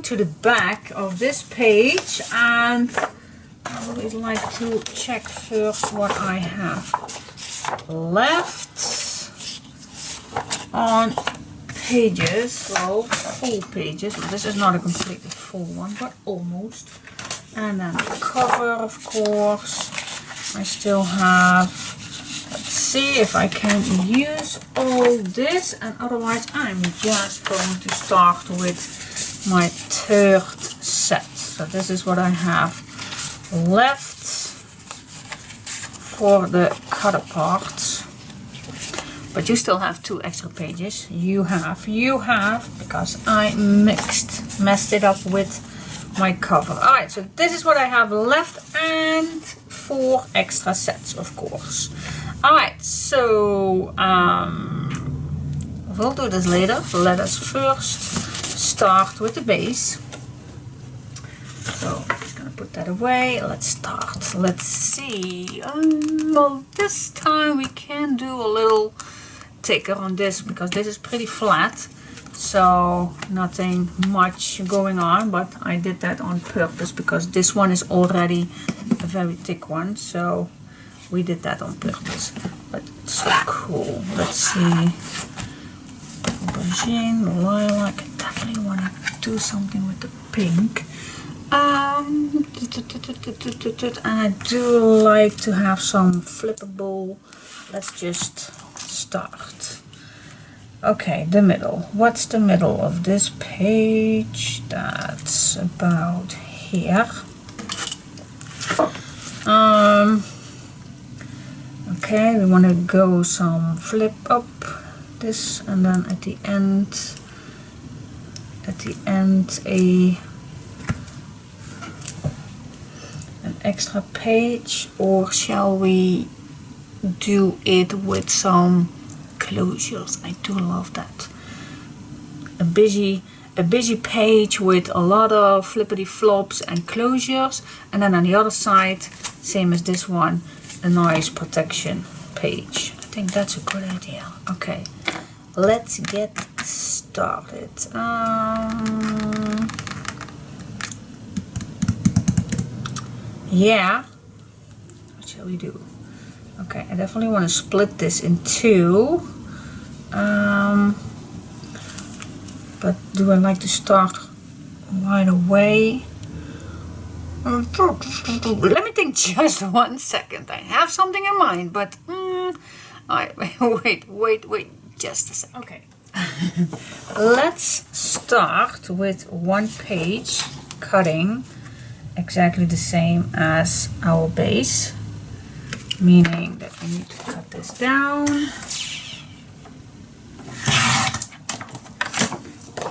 To the back of this page, and I always like to check first what I have left on pages. So full pages. This is not a completely full one, but almost. And then the cover, of course. I still have, let's see if I can use all this, and otherwise I'm just going to start with my third set. So this is what I have left for the cutter parts, but you still have 2 extra pages. You have, because I messed it up with my cover. Alright, so this is what I have left, and 4 extra sets, of course. Alright, so we'll do this later. Let us first start with the base. So I'm just gonna put that away. Let's start. Let's see. Well, this time we can do a little thicker on this because this is pretty flat, so nothing much going on, but I did that on purpose because this one is already a very thick one, so we did that on purpose. But it's so cool. Let's see. Aubergine, lilac. I definitely want to do something with the pink. And I do like to have some flippable. Let's just start. Okay, the middle. What's the middle of this page? That's about here. Okay, we want to go some flip up this, and then at the end an extra page, or shall we do it with some closures? I do love that. A busy page with a lot of flippity flops and closures, and then on the other side, same as this one, a nice protection page. I think that's a good idea. Okay, let's get started. Yeah, what shall we do? Okay, I definitely want to split this in 2. But do I like to start right away? Let me think just 1 second. I have something in mind, but wait just a second. Okay. Let's start with 1 page cutting exactly the same as our base, meaning that we need to cut this down.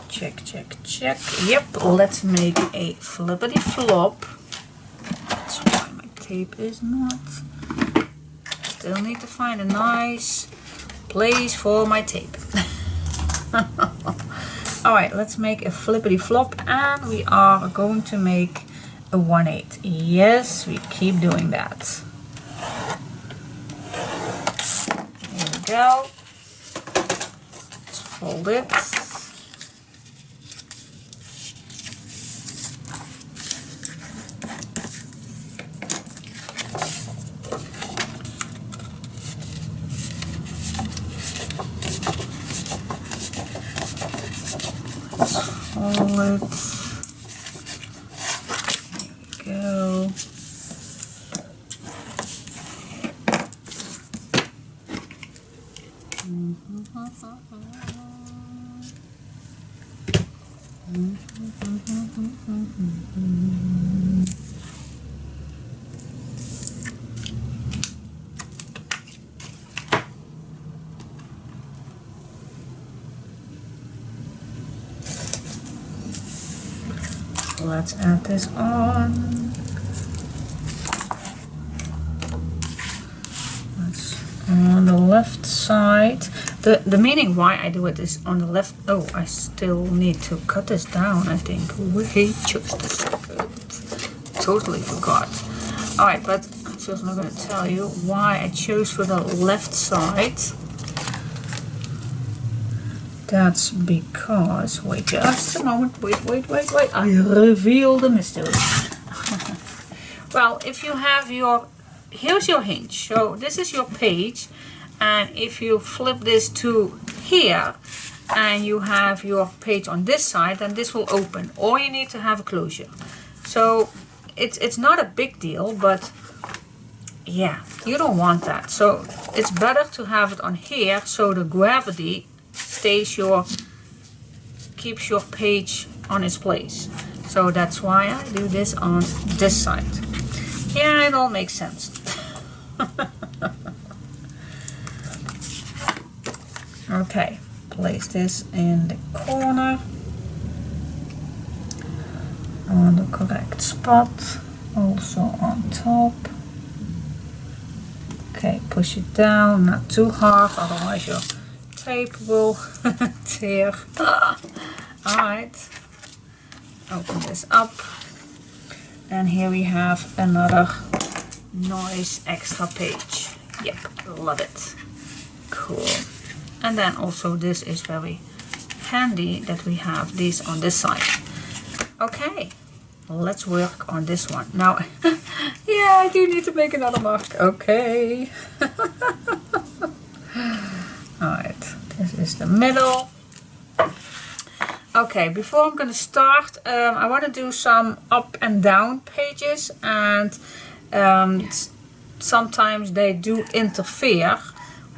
Check. Yep, let's make a flippity flop. That's why my tape is not. Still need to find a nice place for my tape. Alright, let's make a flippity flop, and we are going to make a 1/8. Yes, we keep doing that. Here we go. Let's fold it. Hold it. Here we go. Let's add this on. That's on the left side. The meaning why I do it is on the left. Oh, I still need to cut this down, I think. Wait just a second. Totally forgot. Alright, but I'm just not going to tell you why I chose for the left side. That's because, wait just a moment, wait, I reveal the mystery. Well, if you have your, here's your hinge, so this is your page, and if you flip this to here, and you have your page on this side, then this will open, or you need to have a closure. So, it's not a big deal, but yeah, you don't want that. So, it's better to have it on here, so the gravity keeps your page on its place. So that's why I do this on this side. Yeah, it all makes sense. Okay, place this in the corner on the correct spot, also on top. Okay, push it down, not too hard, otherwise your tape will tear. Alright, open this up, and here we have another nice extra page. Yep, love it. Cool. And then also this is very handy that we have these on this side. Okay, let's work on this one. Now, yeah, I do need to make another mark. Okay. Alright, this is the middle. Okay, before I'm going to start, I want to do some up and down pages, and sometimes they do interfere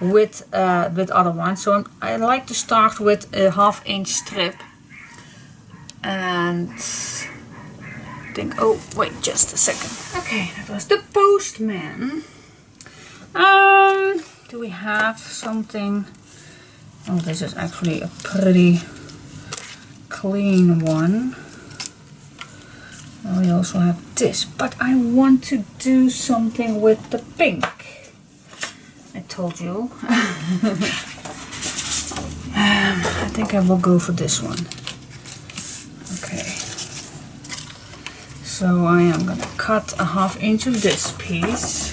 with other ones. So I like to start with a 1/2 inch strip, and I think, oh wait just a second. Okay, that was the postman. Do we have something? Oh, this is actually a pretty clean one. We also have this, but I want to do something with the pink. I told you. I think I will go for this one. Okay. So I am going to cut a 1/2 inch of this piece.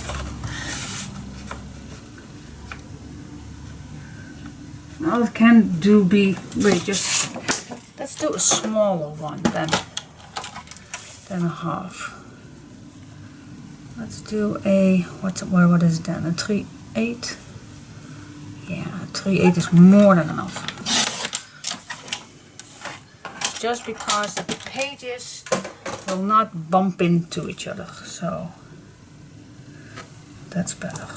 Now it can just let's do a smaller one than a 1/2. Let's do a what is it then? A 3/8? Yeah, 3/8 is more than enough. Just because the pages will not bump into each other, so that's better.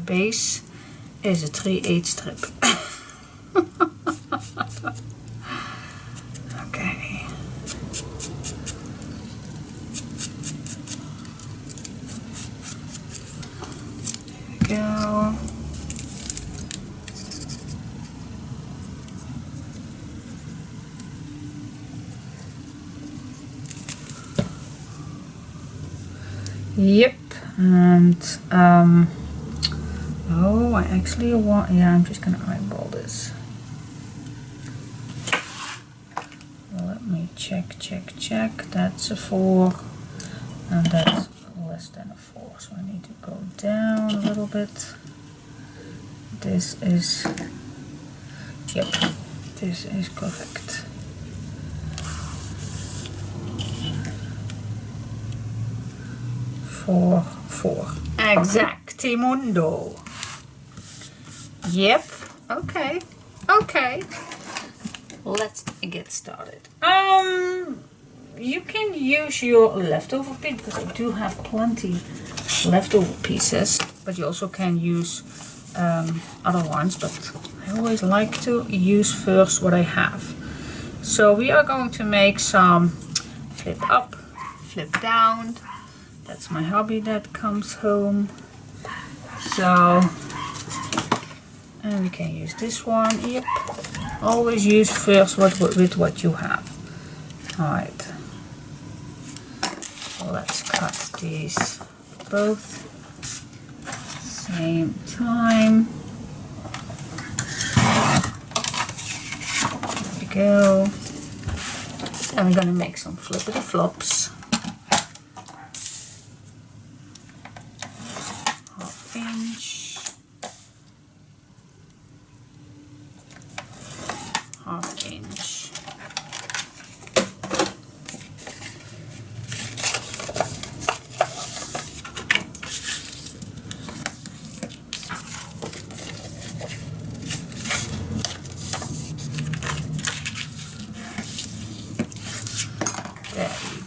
Base is a 3/8 strip. Okay. There we go. Yep, and oh, I actually want, yeah, I'm just gonna eyeball this. Let me check. That's a 4, and that's less than a 4, so I need to go down a little bit. This is, yep, this is correct. Four. Exactimundo. Yep. Okay. let's get started. You can use your leftover piece because I do have plenty leftover pieces, but you also can use other ones, but I always like to use first what I have. So we are going to make some flip up, flip down. That's my hubby that comes home. So, and we can use this one. Yep, always use first with what you have. Alright, let's cut these both same time. There we go. And we're gonna make some flippity flops. Half inch. Half inch.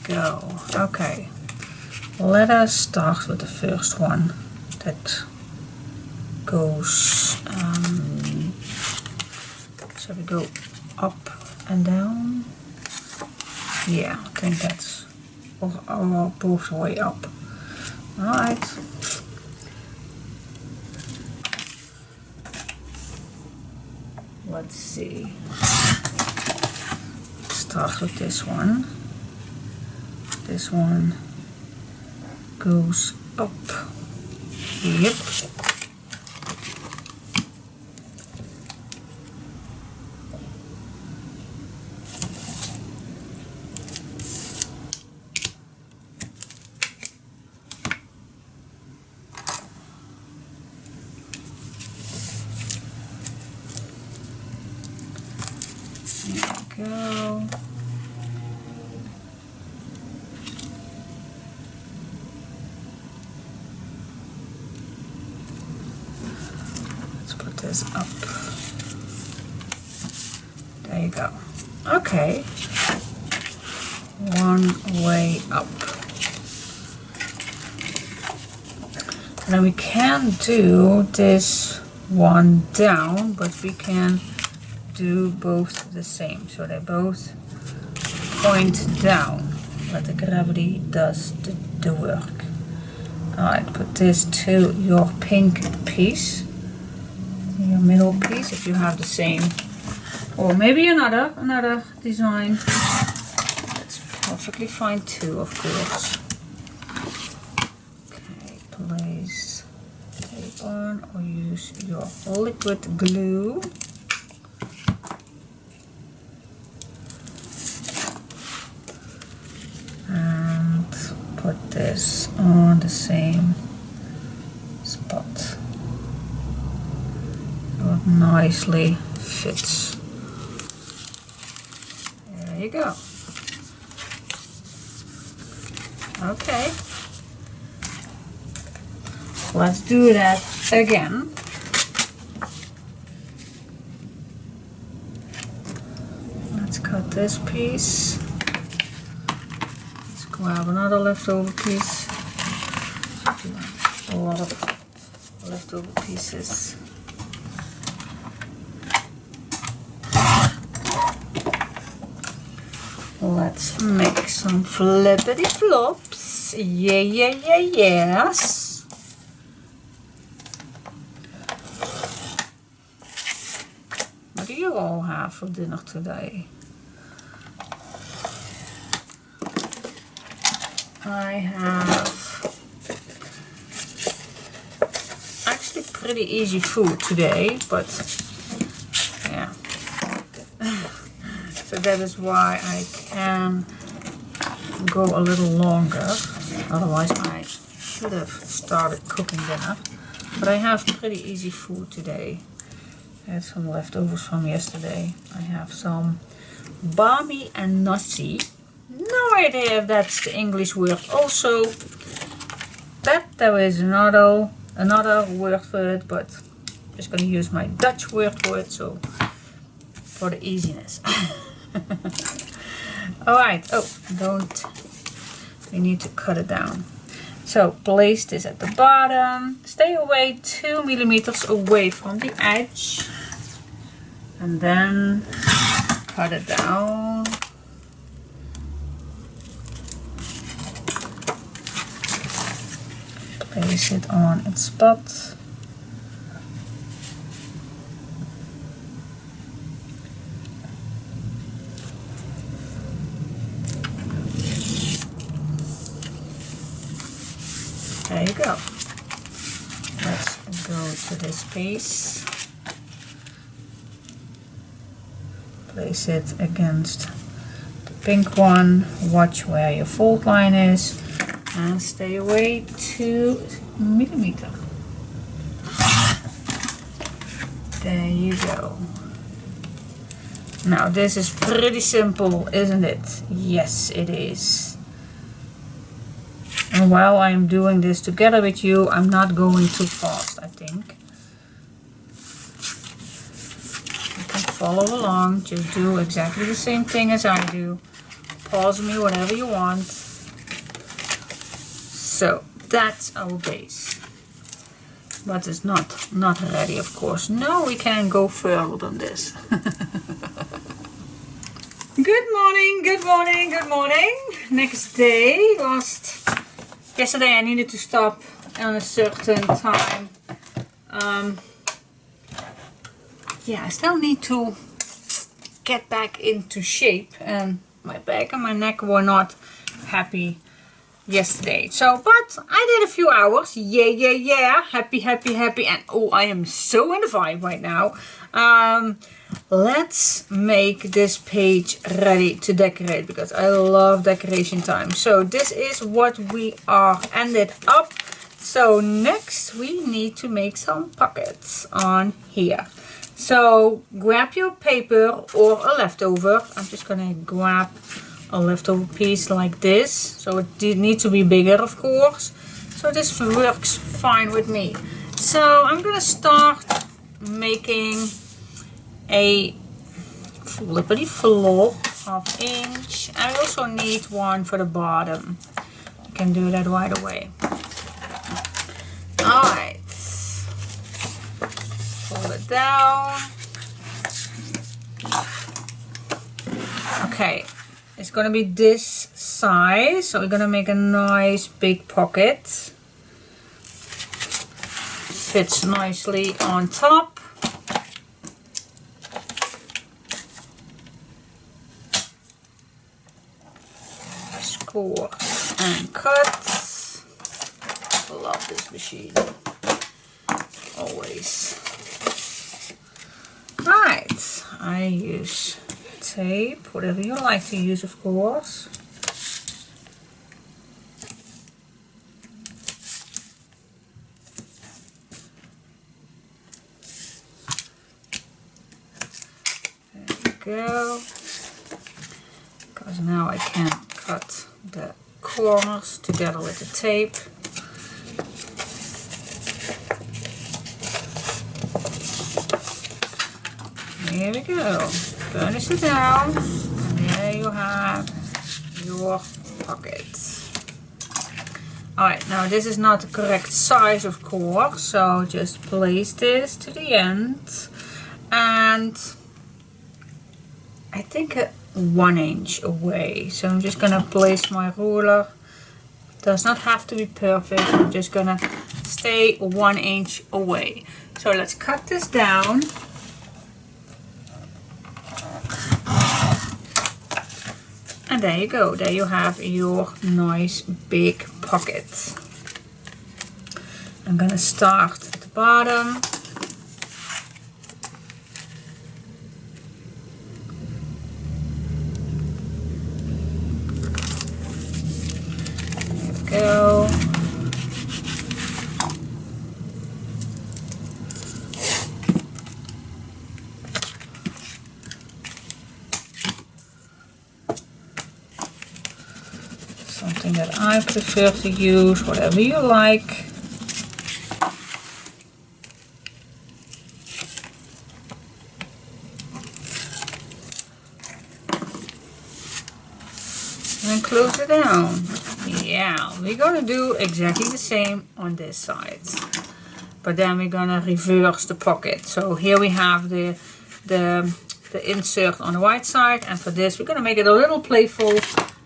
Go. Okay, let us start with the first one that goes, so we go up and down. Yeah, I think that's or both the way up. Alright. Let's see. Start with this one. This one goes up. Yep. There we go. This up. There you go. Okay. One way up. And then we can do this one down, but we can do both the same. So they both point down, but the gravity does the work. Alright, put this to your pink piece. Your middle piece, if you have the same, or maybe another design, that's perfectly fine too, of course. Okay, place tape on or use your liquid glue. And put this on the same spot. Nicely fits. There you go. Okay. Let's do that again. Let's cut this piece. Let's grab another leftover piece. A lot of leftover pieces. Let's make some flippity flops. Yeah, yeah, yeah, yes. What do you all have for dinner today? I have actually pretty easy food today, but yeah. So that is why I can go a little longer. Otherwise I should have started cooking dinner. But I have pretty easy food today. I had some leftovers from yesterday. I have some bami and nasi. No idea if that's the English word also. That there is another word for it, but I'm just going to use my Dutch word for it. So for the easiness. Alright, oh, we need to cut it down. So place this at the bottom, stay away 2 millimeters away from the edge, and then cut it down. Place it on its spot. There you go. Let's go to this piece. Place it against the pink one. Watch where your fold line is. And stay away 2 millimeters. There you go. Now this is pretty simple, isn't it? Yes, it is. And while I'm doing this together with you, I'm not going too fast, I think. You can follow along, just do exactly the same thing as I do. Pause me whenever you want. So that's our base. But it's not ready, of course. No, we can go further than this. Good morning, good morning, good morning. Next day, yesterday I needed to stop on a certain time. Yeah, I still need to get back into shape, and my back and my neck were not happy yesterday. So, but I did a few hours. Yeah. Happy. And oh, I am so in the vibe right now. Let's make this page ready to decorate, because I love decoration time. So this is what we are ended up. So next we need to make some pockets on here. So grab your paper or a leftover. I'm just gonna grab a leftover piece like this. So it needs to be bigger, of course. So this works fine with me. So I'm gonna start making a flippity flop 1/2 inch. I also need one for the bottom. You can do that right away. Alright. Fold it down. Okay. It's gonna be this size. So we're gonna make a nice big pocket. Fits nicely on top. Score and cut. Love this machine. Always. Right. I use tape, whatever you like to use, of course. There you go. Because now I can cut the corners together with the tape. Here we go. Furnish it down, and there you have your pocket. Alright, now this is not the correct size, of course, so just place this to the end, and I think 1 inch away. So I'm just gonna place my ruler. Does not have to be perfect. I'm just gonna stay 1 inch away. So let's cut this down. And there you go. There you have your nice big pocket. I'm gonna start at the bottom. Go. Something that I prefer to use, whatever you like. and close it down. Yeah, we're gonna do exactly the same on this side. But then we're gonna reverse the pocket. So here we have the insert on the white side, and for this we're gonna make it a little playful,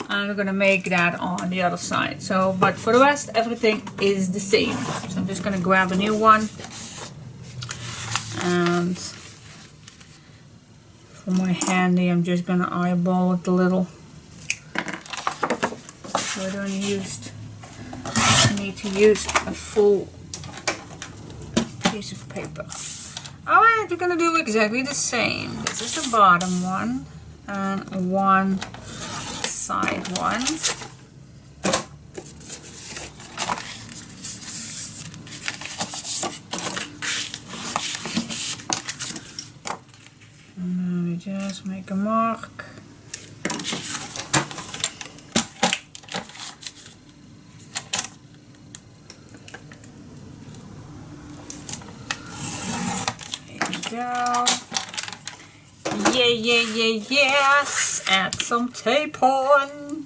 and we're gonna make that on the other side. So, but for the rest, everything is the same. So I'm just gonna grab a new one, and for my handy, I'm just gonna eyeball it a little. So I don't need to use a full piece of paper. Alright, we're gonna do exactly the same. This is the bottom one and one side one. And then we just make a mark. Go. Yes, add some tape on.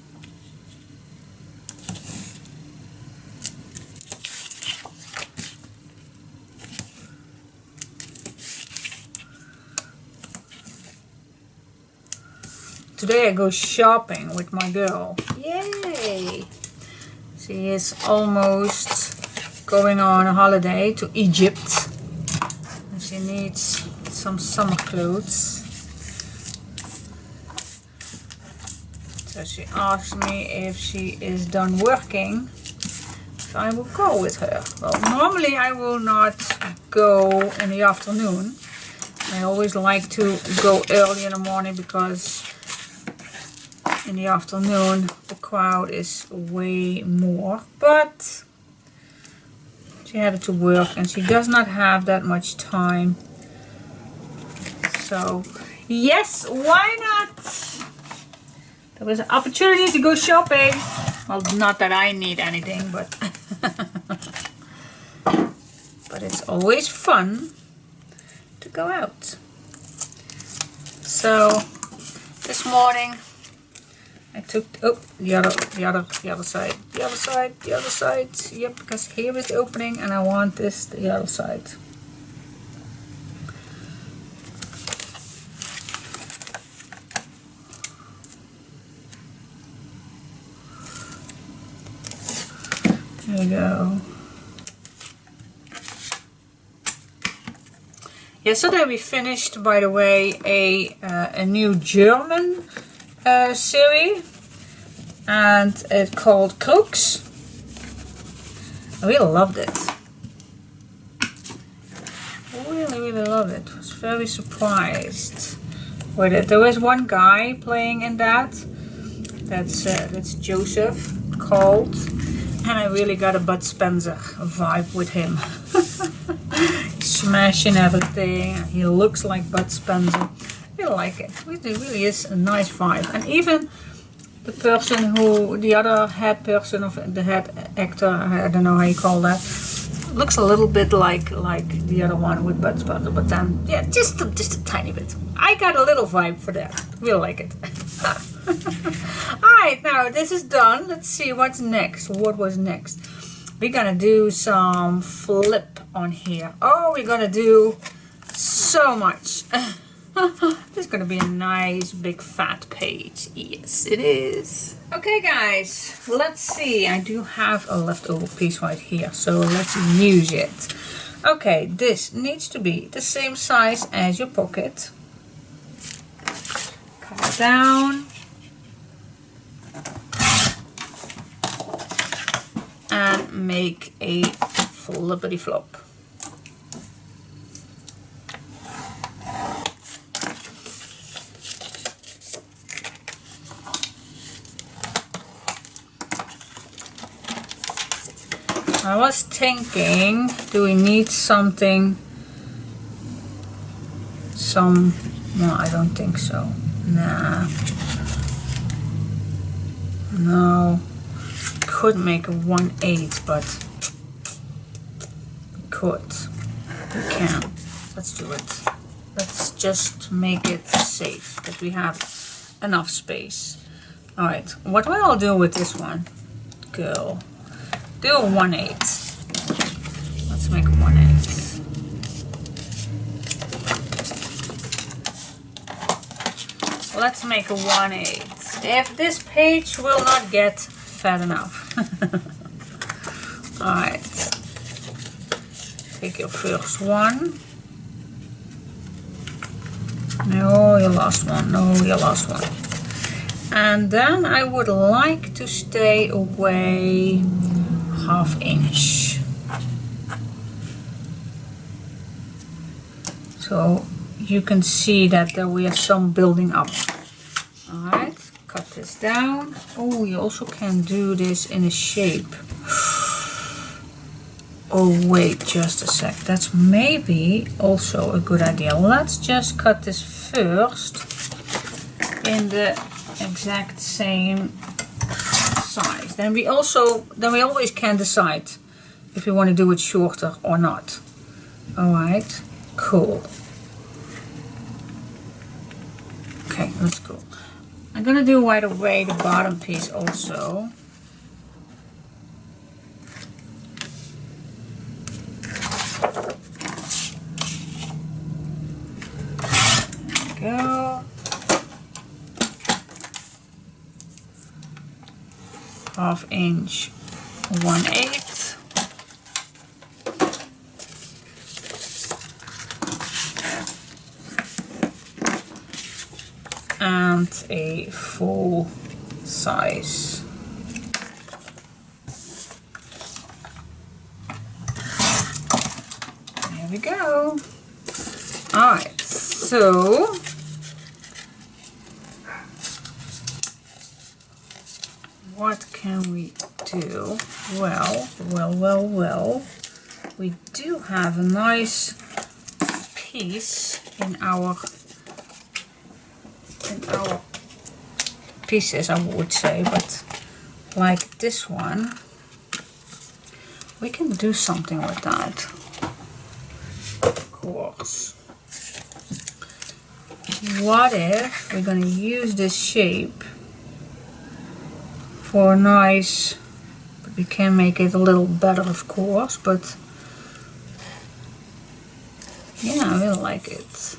Today I go shopping with my girl. Yay! She is almost going on a holiday to Egypt. She needs some summer clothes. So she asked me if she is done working, if I will go with her. Well, normally I will not go in the afternoon. I always like to go early in the morning because in the afternoon the crowd is way more. But she had to work and she does not have that much time. So yes, why not? There was an opportunity to go shopping. Well, not that I need anything, but but it's always fun to go out. So this morning I took the other side. Yep, because here is the opening and I want this the other side. There we go. Yesterday we finished, by the way, a new German series, and it's called Crooks. I really loved it. Really loved it. I was very surprised with it. There was one guy playing in that. That's Joseph called, and I really got a Bud Spencer vibe with him. Smashing everything. He looks like Bud Spencer. I really like it. It really is a nice vibe. And even the person who, the other head person of the head actor, I don't know how you call that, looks a little bit like the other one with Bud Spencer. But then, yeah, just a tiny bit. I got a little vibe for that. Really like it. Alright, now this is done. Let's see what's next. What was next? We're gonna do some flip on here. Oh, we're gonna do so much. This is gonna be a nice big fat page. Yes, it is. Okay, guys, let's see. I do have a leftover piece right here, so let's use it. Okay, this needs to be the same size as your pocket. Cut it down. And make a flippity flop. I was thinking, do we need something? No, I don't think so. Nah. No. Could make a 1/8, but we can. Let's do it. Let's just make it safe, that we have enough space. Alright, what will I do with this one? Go. Do a 1/8. Let's make a 1/8. Let's make a 1/8. If this page will not get fat enough. Alright. Take your first one. No, your last one. No, your last one. And then I would like to stay away 1/2 inch. So you can see that there we have some building up. Alright, cut this down. Oh, you also can do this in a shape. Oh wait, just a sec. That's maybe also a good idea. Let's just cut this first in the exact same size. Then we always can decide if we want to do it shorter or not. Alright, cool. Okay, that's cool. I'm gonna do right away the bottom piece also. Go. 1/2 inch, 1/8. And a full size. There we go. Alright, so what can we do? Well, we do have a nice piece in our pieces, I would say, but like this one, we can do something with that, of course. What if we're going to use this shape for a nice, but we can make it a little better, of course, but yeah, I really like it.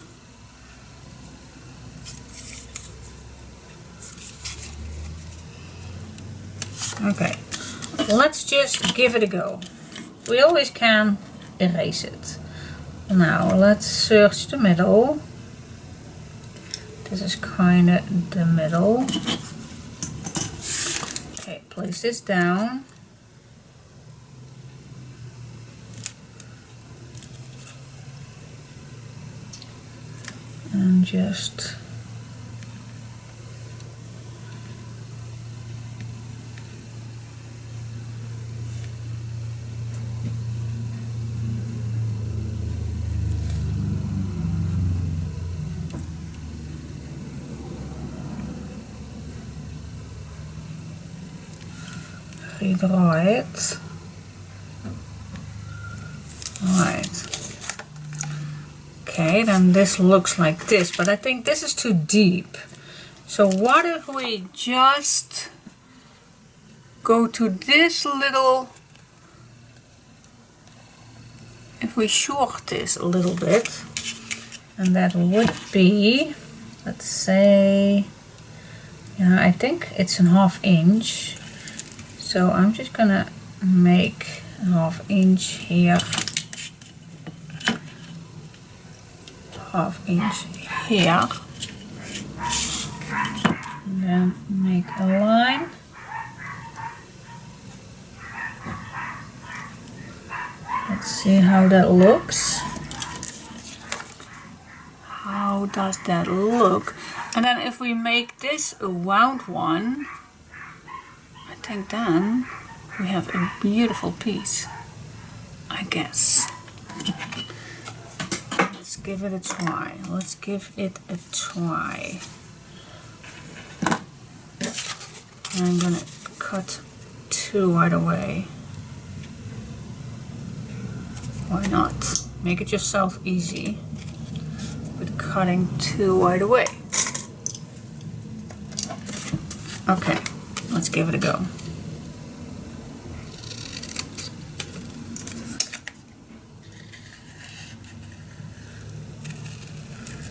Okay, let's just give it a go. We always can erase it. Now let's search the middle. This is kind of the middle. Okay, place this down. And just redraw it. Alright. Okay, then this looks like this, but I think this is too deep. So what if we just go to this little, if we short this a little bit, and that would be, let's say, yeah, I think it's a 1/2 inch. So I'm just gonna make a 1/2 inch here, 1/2 inch here, and then make a line. Let's see how that looks. How does that look? And then if we make this a round one, I think then we have a beautiful piece, I guess. Let's give it a try. Let's give it a try. I'm gonna cut 2 right away. Why not? Make it yourself easy with cutting 2 right away. Okay, let's give it a go.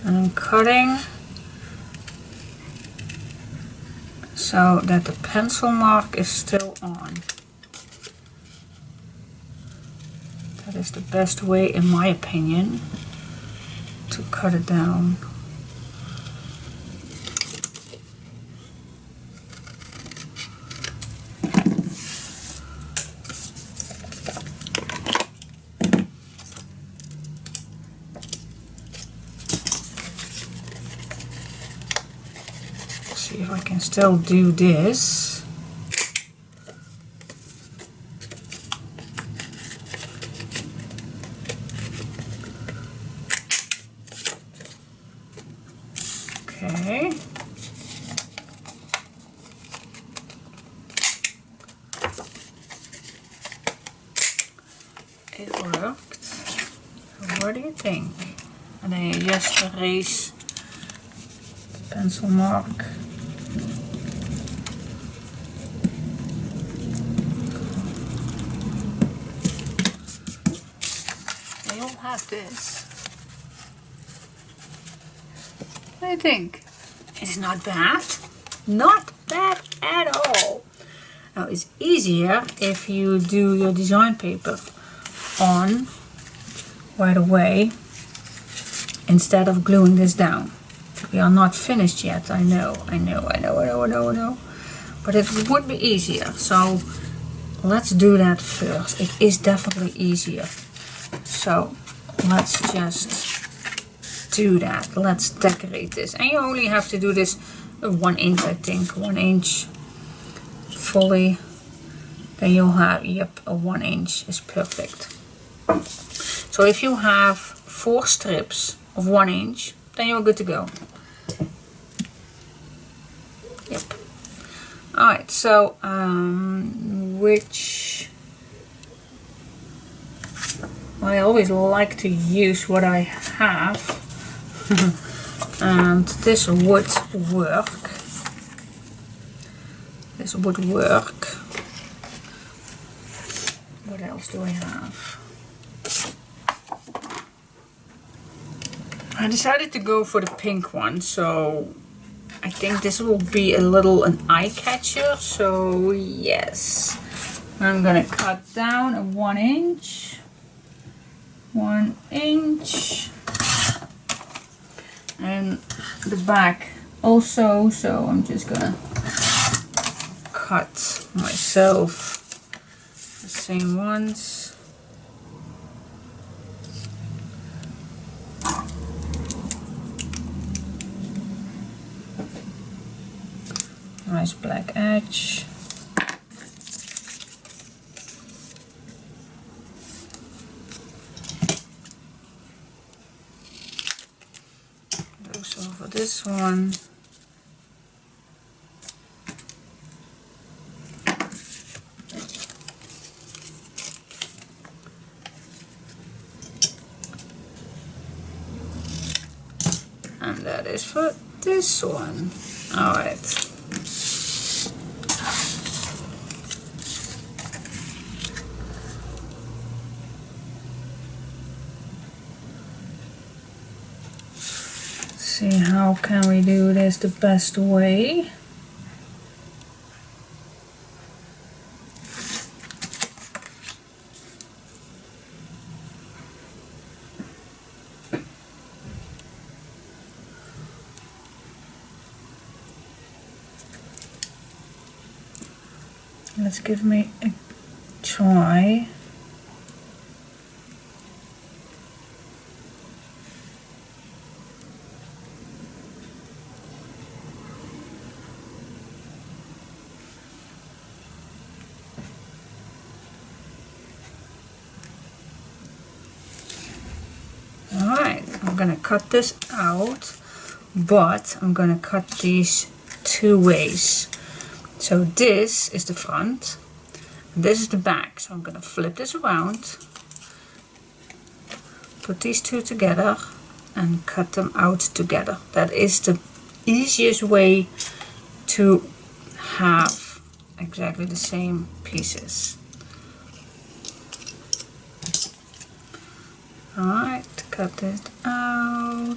And I'm cutting so that the pencil mark is still on. That is the best way, in my opinion, to cut it down. See if I can still do this. Okay. It worked. What do you think? And then you just erase the pencil mark. They all have this. What do you think? It's not bad. Not bad at all. Now it's easier if you do your design paper on right away instead of gluing this down. We are not finished yet, I know. But it would be easier. So let's do that first. It is definitely easier. So let's just do that. Let's decorate this. And you only have to do this 1 inch, I think. 1 inch fully. Then you'll have, yep, a 1 inch is perfect. So if you have 4 strips of 1 inch, then you're good to go. Yep. Alright, so which I always like to use what I have. And this would work. This would work. What else do I have? I decided to go for the pink one, so I think this will be a little an eye catcher. So yes, I'm gonna cut down a 1 inch. 1 inch. And the back also, so I'm just gonna cut myself the same ones. Nice black edge. Also for this one. And that is for this one. Alright. See how can we do this the best way. Let's give me a try. Alright, I'm gonna cut this out, but I'm gonna cut these 2 ways. So this is the front, and this is the back. So I'm gonna flip this around, put these 2 together and cut them out together. That is the easiest way to have exactly the same pieces. Alright, cut it out.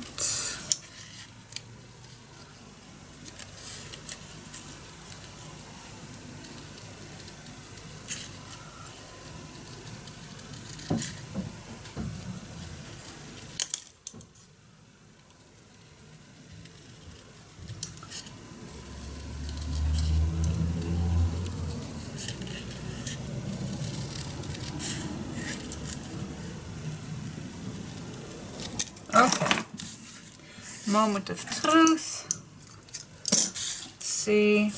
Okay, moment of truth. Let's see.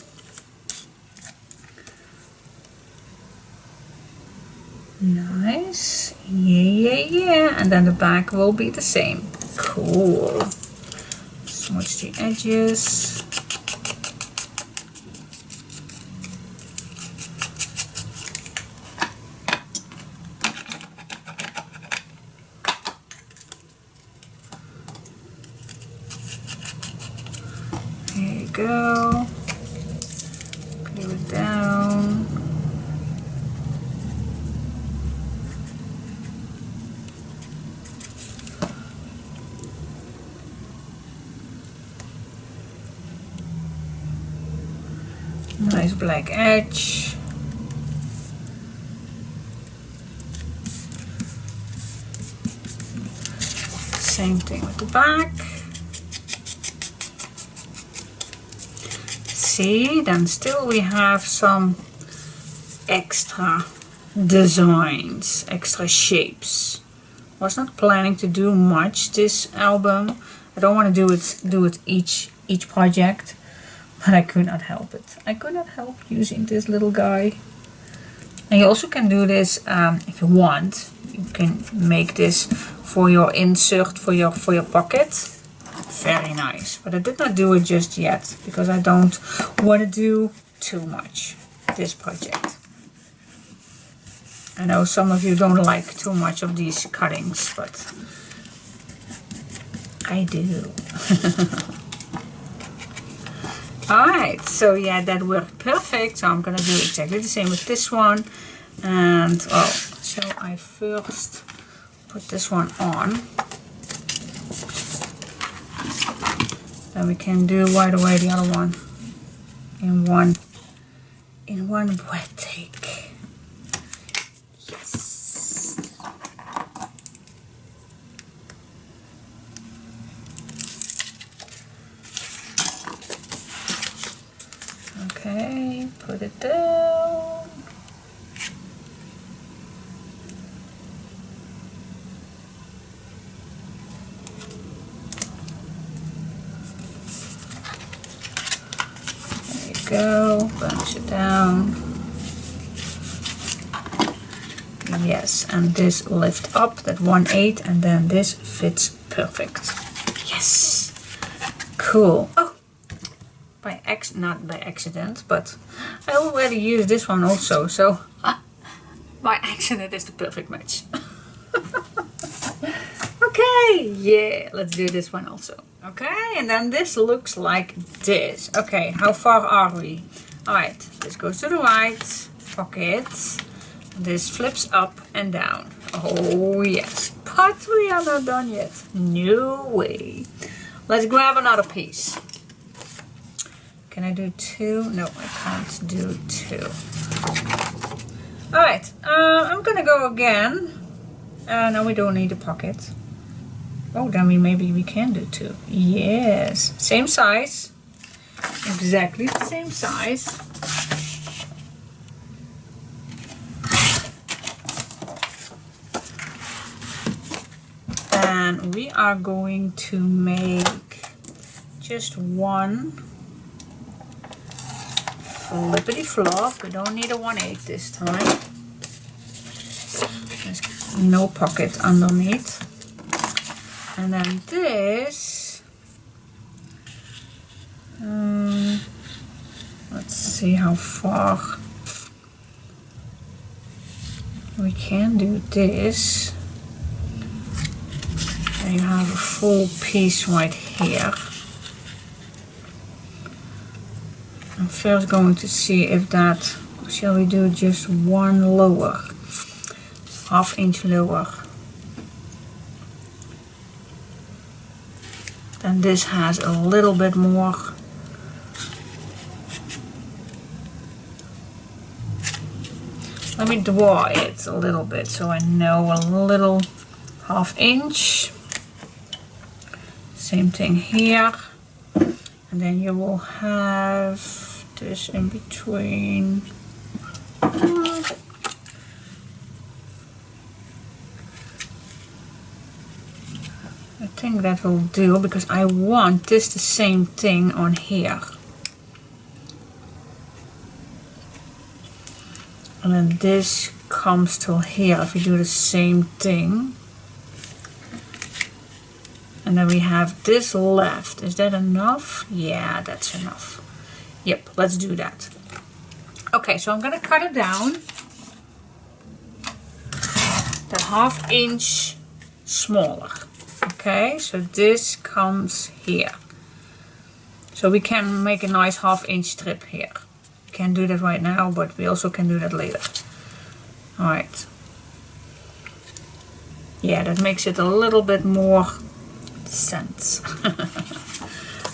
Nice. Yeah. And then the back will be the same. Cool. Smudge the edges. There you go. Glue it down. Nice black edge. Same thing with the back. See, then still we have some extra designs, extra shapes. Was not planning to do much this album. I don't want to do it each project, but I could not help it. I could not help using this little guy. And you also can do this if you want. You can make this for your insert for your pocket. Very nice, but I did not do it just yet because I don't want to do too much this project. I know some of you don't like too much of these cuttings, but I do. Alright, so yeah, that worked perfect. So I'm gonna do exactly the same with this one. And oh, shall I first put this one on? Then we can do right away the other one in one wet take. Yes. Okay, put it down. Go, bunch it down. Yes, and this lift up, that 1/8, and then this fits perfect. Yes, cool. Oh, not by accident, but I already used this one also, so by accident is the perfect match. Okay, yeah, let's do this one also. Okay, and then this looks like this. Okay, how far are we? Alright, this goes to the right, pocket. This flips up and down. Oh yes, but we are not done yet. No way. Let's grab another piece. Can I do two? No, I can't do two. Alright, I'm gonna go again. No, we don't need a pocket. Oh, then maybe we can do two. Yes, same size. Exactly the same size. And we are going to make just one flippity flop. We don't need a 1/8 this time. There's no pocket underneath. And then this, let's see how far we can do this. And you have a full piece right here. And first going to see if that, shall we do just one lower, ½ inch lower. Then this has a little bit more. Let me draw it a little bit so I know a little ½ inch. Same thing here. And then you will have this in between. I think that will do because I want this the same thing on here. And then this comes till here if we do the same thing. And then we have this left. Is that enough? Yeah, that's enough. Yep, let's do that. Okay, so I'm gonna cut it down. The ½ inch smaller. Okay, so this comes here. So we can make a nice ½ inch strip here. We can't do that right now, but we also can do that later. Alright. Yeah, that makes it a little bit more sense.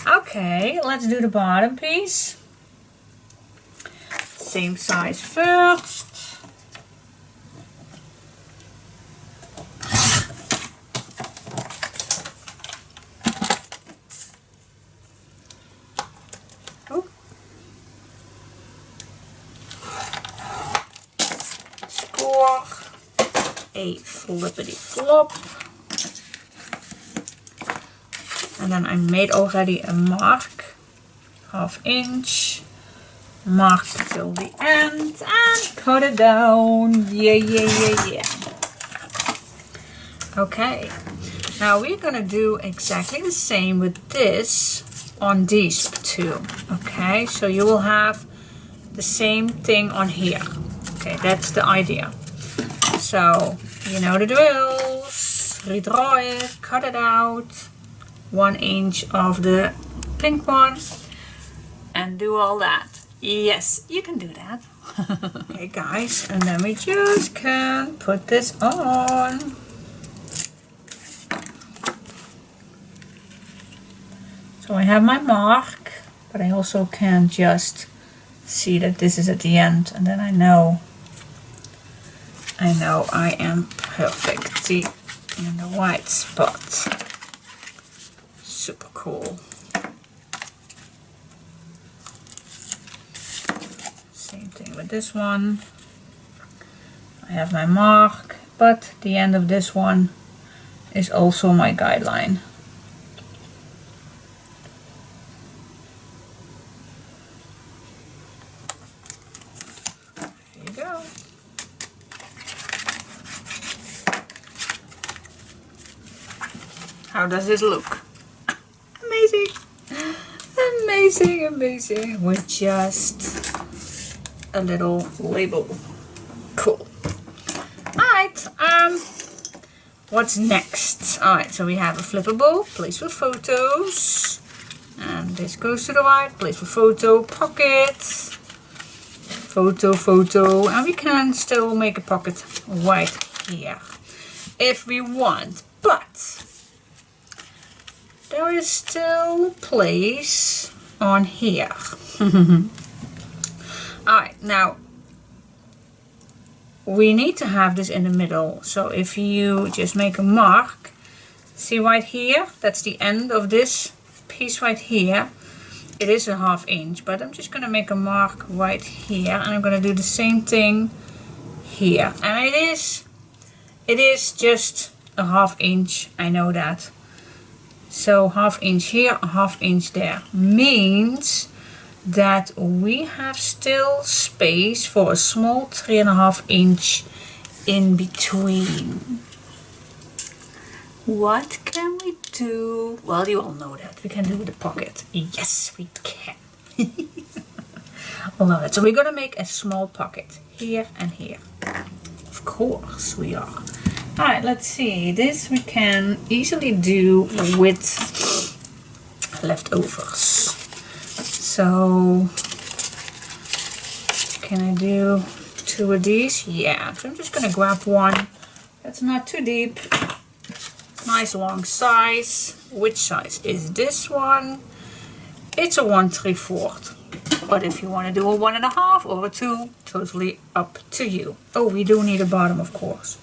Okay, let's do the bottom piece. Same size first. Score a flippity flop. And then I made already a mark, ½ inch, mark till the end and cut it down. Yeah. Okay, now we're gonna do exactly the same with this on these two. Okay, so you will have the same thing on here. Okay, that's the idea. So, you know the drills, redraw it, cut it out. 1 inch of the pink one and do all that. Yes, you can do that. Okay guys, and then we just can put this on. So I have my mark, but I also can just see that this is at the end, and then I know I am perfectly in the right spot. Super cool. Same thing with this one. I have my mark, but the end of this one is also my guideline. There you go. How does this look? Amazing with just a little label. Cool. Alright, what's next? Alright, so we have a flippable, place for photos, and this goes to the right, place for photo, pocket, photo, and we can still make a pocket right here if we want, but there is still a place on here. Alright, now we need to have this in the middle. So if you just make a mark, see right here, that's the end of this piece right here. It is a ½ inch, but I'm just gonna make a mark right here, and I'm gonna do the same thing here. And it is just a ½ inch, I know that. So ½ inch here, ½ inch there, means that we have still space for a small 3½ inch in between. What can we do? Well, you all know that. We can do the pocket. Yes, we can. I love it. So we're going to make a small pocket here and here. Of course we are. Alright, let's see. This we can easily do with leftovers. So can I do 2 of these? Yeah, so I'm just gonna grab one. That's not too deep. Nice long size. Which size is this one? It's a 1/3. But if you want to do a 1.5 or a 2, totally up to you. Oh, we do need a bottom, of course.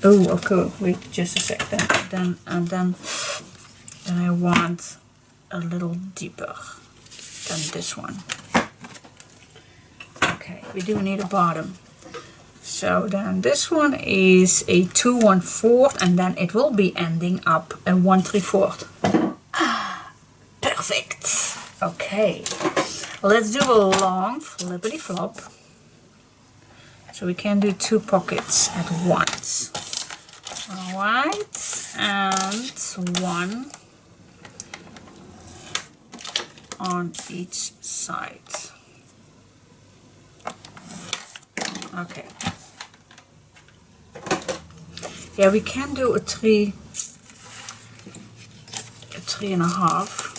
Oh, okay. Wait just a sec. Then I want a little deeper than this one. Okay, we do need a bottom. So then this one is a 2 1/4, and then it will be ending up a 1/3. Perfect. Okay, let's do a long flippity flop. So we can do 2 pockets at once. Alright, and 1 on each side. Okay. Yeah, we can do a 3.5.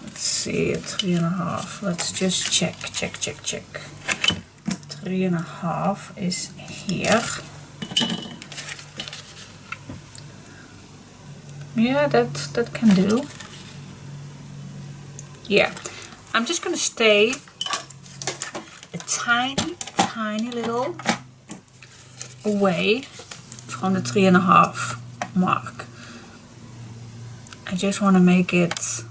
Let's see, a 3.5. Let's just check. 3.5 is here. Yeah, that can do. Yeah, I'm just gonna stay a tiny little away from the 3.5 mark. I just want to make it,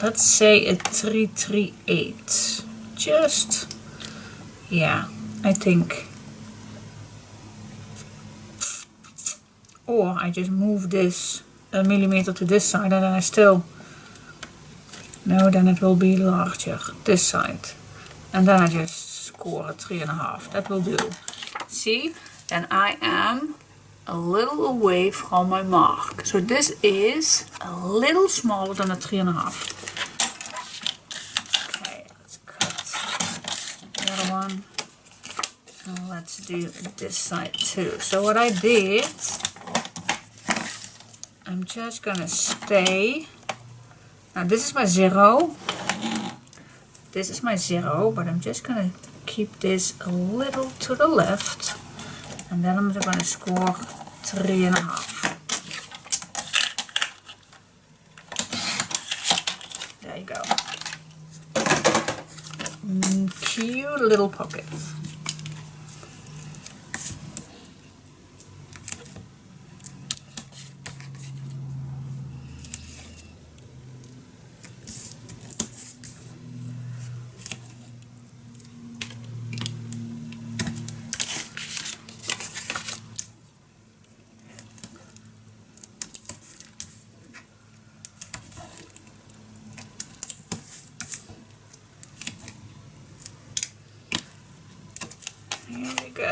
let's say a 3/3/8. Just, yeah, I think. Or I just move this a millimeter to this side, and then I still, no, then it will be larger, this side. And then I just score a 3.5. That will do. See, then I am a little away from my mark. So this is a little smaller than a 3.5. Okay, let's cut the other one. And let's do this side too. So what I did, I'm just gonna stay. Now this is my 0. This is my 0, but I'm just gonna keep this a little to the left, and then I'm gonna score 3.5. There you go. Cute little pocket. Here we go.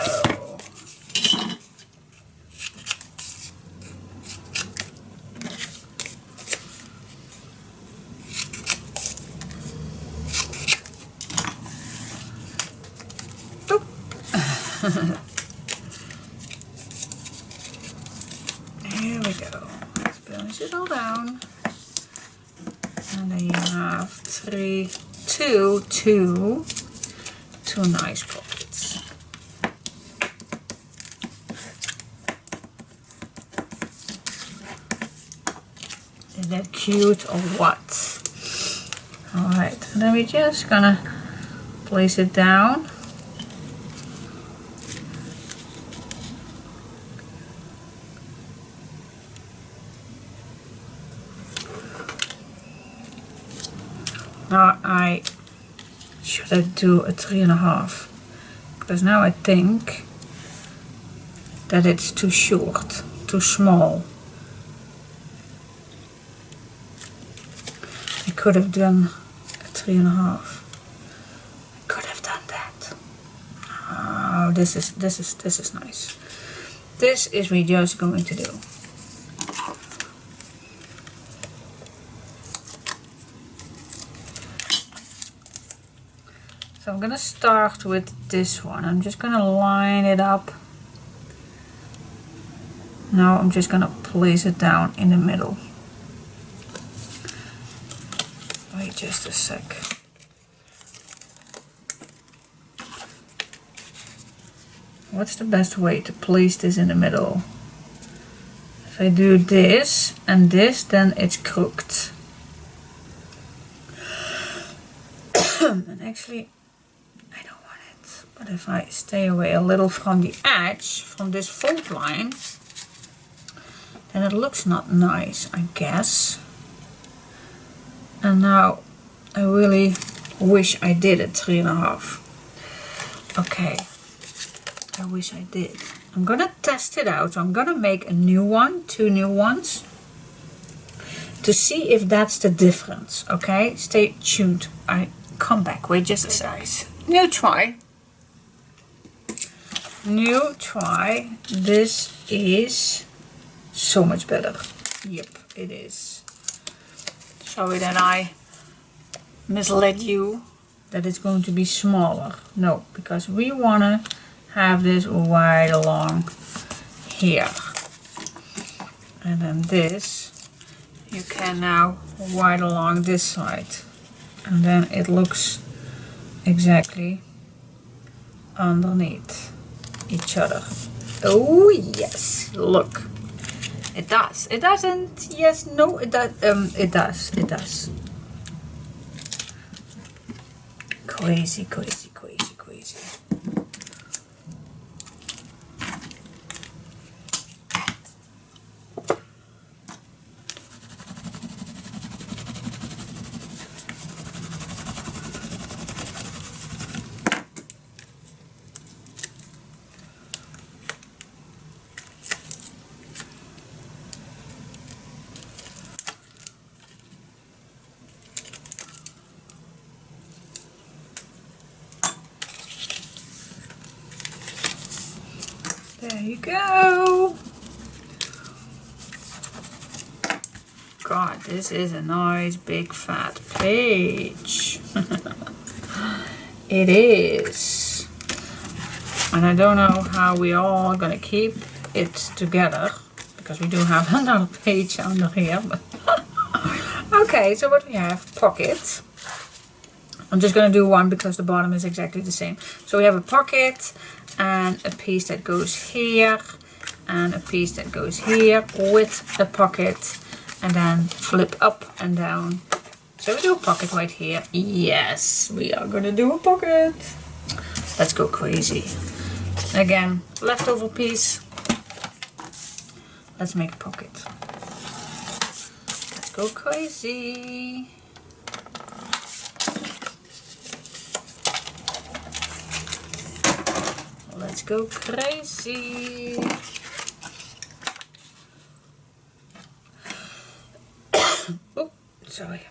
Boop. Here we go. Let's finish it all down. And then you have 2 nice pockets. Is that cute or what? Alright, and then we're just gonna place it down. Now I should do a 3.5, because now I think that it's too short, too small. I could have done a 3.5. I could have done that. Oh, this is nice. This is what we're just going to do. So I'm gonna start with this one. I'm just gonna line it up. Now I'm just gonna place it down in the middle. Wait, just a sec. What's the best way to place this in the middle? If I do this and this, then it's crooked. And actually, I don't want it. But if I stay away a little from the edge, from this fold line, then it looks not nice, I guess. And now I really wish I did it 3.5. Okay, I wish I did. I'm gonna test it out. So I'm gonna make a new one, 2 new ones, to see if that's the difference. Okay, stay tuned. I come back. Wait just a size. New try. New try. This is so much better. Yep, it is. Sorry that I misled you that it's going to be smaller. No, because we want to have this right along here. And then this you can now right along this side. And then it looks exactly underneath each other. Oh yes, look. It does. It doesn't. Yes, no, it does. It does. It does. Crazy, crazy, crazy, crazy. There you go. God, this is a nice big fat page. It is. And I don't know how we all gonna keep it together, because we do have another page under here. But okay, so what we have, pocket. I'm just gonna do one because the bottom is exactly the same. So we have a pocket and a piece that goes here and a piece that goes here with a pocket, and then flip up and down. So we do a pocket right here. Yes, we are gonna do a pocket. Let's go crazy. Again, leftover piece. Let's make a pocket. Let's go crazy. Let's go crazy. Oh, sorry.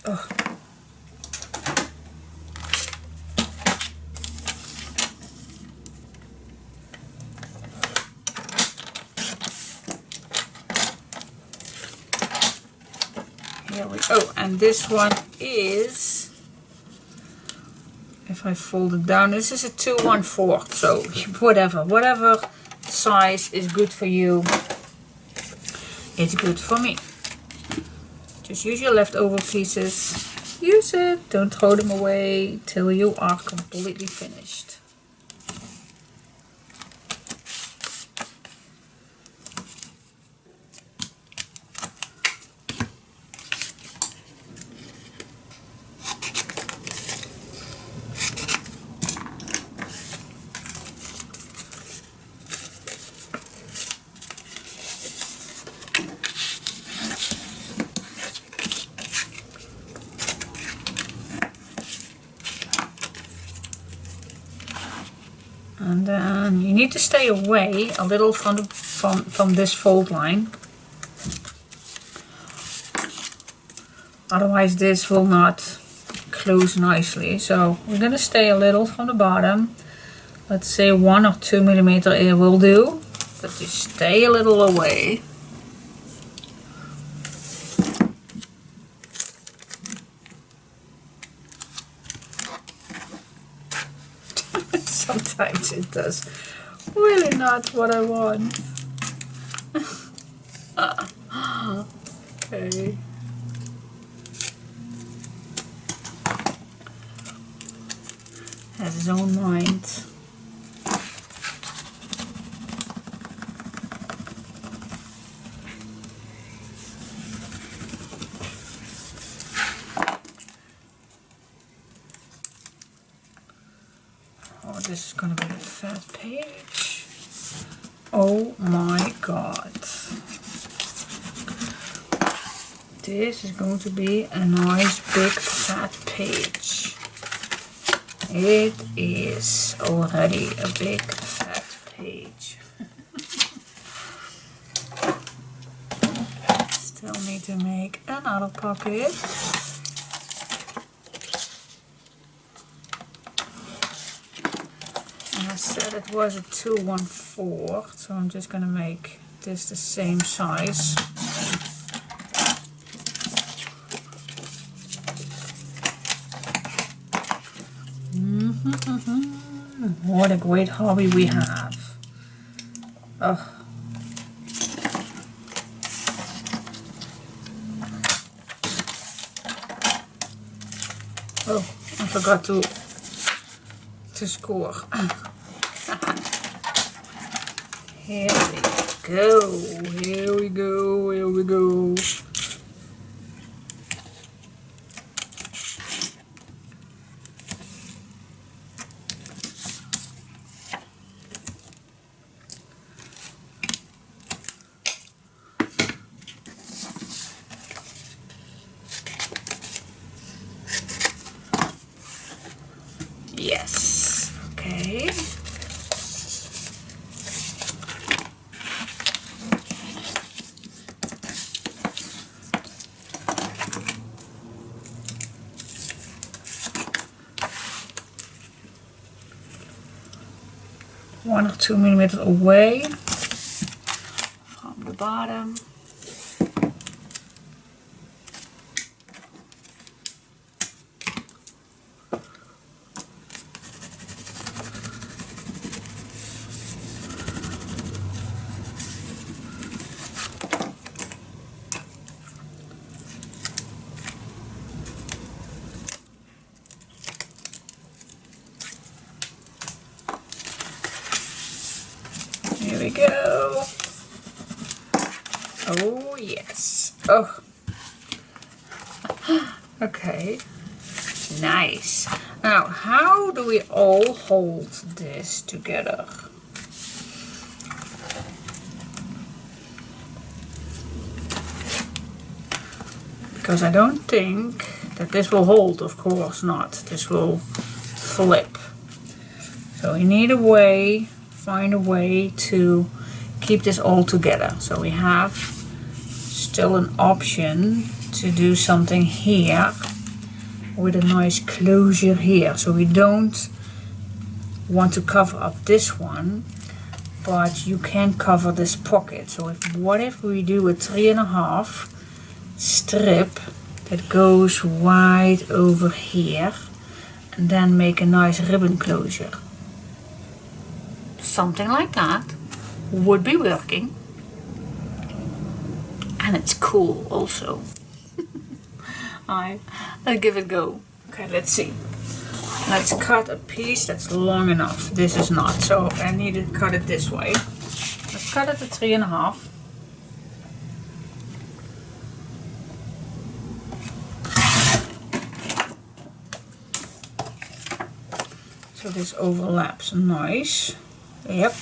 Oh. Here we go. And this one is, if I fold it down, this is a 2 1/4, so whatever size is good for you, it's good for me. Just use your leftover pieces, use it, don't throw them away till you are completely finished. And then you need to stay away a little from this fold line. Otherwise this will not close nicely. So we're going to stay a little from the bottom. Let's say 1 or 2 millimeter it will do. But just stay a little away. Sometimes it does really not what I want. Okay. his own mind. Oh, this is going to be a fat page. Oh my god. This is going to be a nice big fat page. It is already a big fat page. Still need to make another pocket. And I said it was a 2 1/4, so I'm just going to make this the same size. What a great hobby we have. Oh. Oh, I forgot to score. Here we go. Here we go. Here we go. Yes, okay. One or 2 millimeters away from the bottom. Here we go. Oh yes. Oh. Okay. Nice. Now, how do we all hold this together? Because I don't think that this will hold, of course not. This will flip. So we need a way, find a way to keep this all together. So we have still an option to do something here with a nice closure here. So we don't want to cover up this one, but you can cover this pocket. So what if we do a 3.5 strip that goes right over here and then make a nice ribbon closure. Something like that would be working, and it's cool also. Let's give it a go. Okay, let's see. Let's cut a piece that's long enough. This is not, so I need to cut it this way. Let's cut it to 3.5. So this overlaps nice. Yep.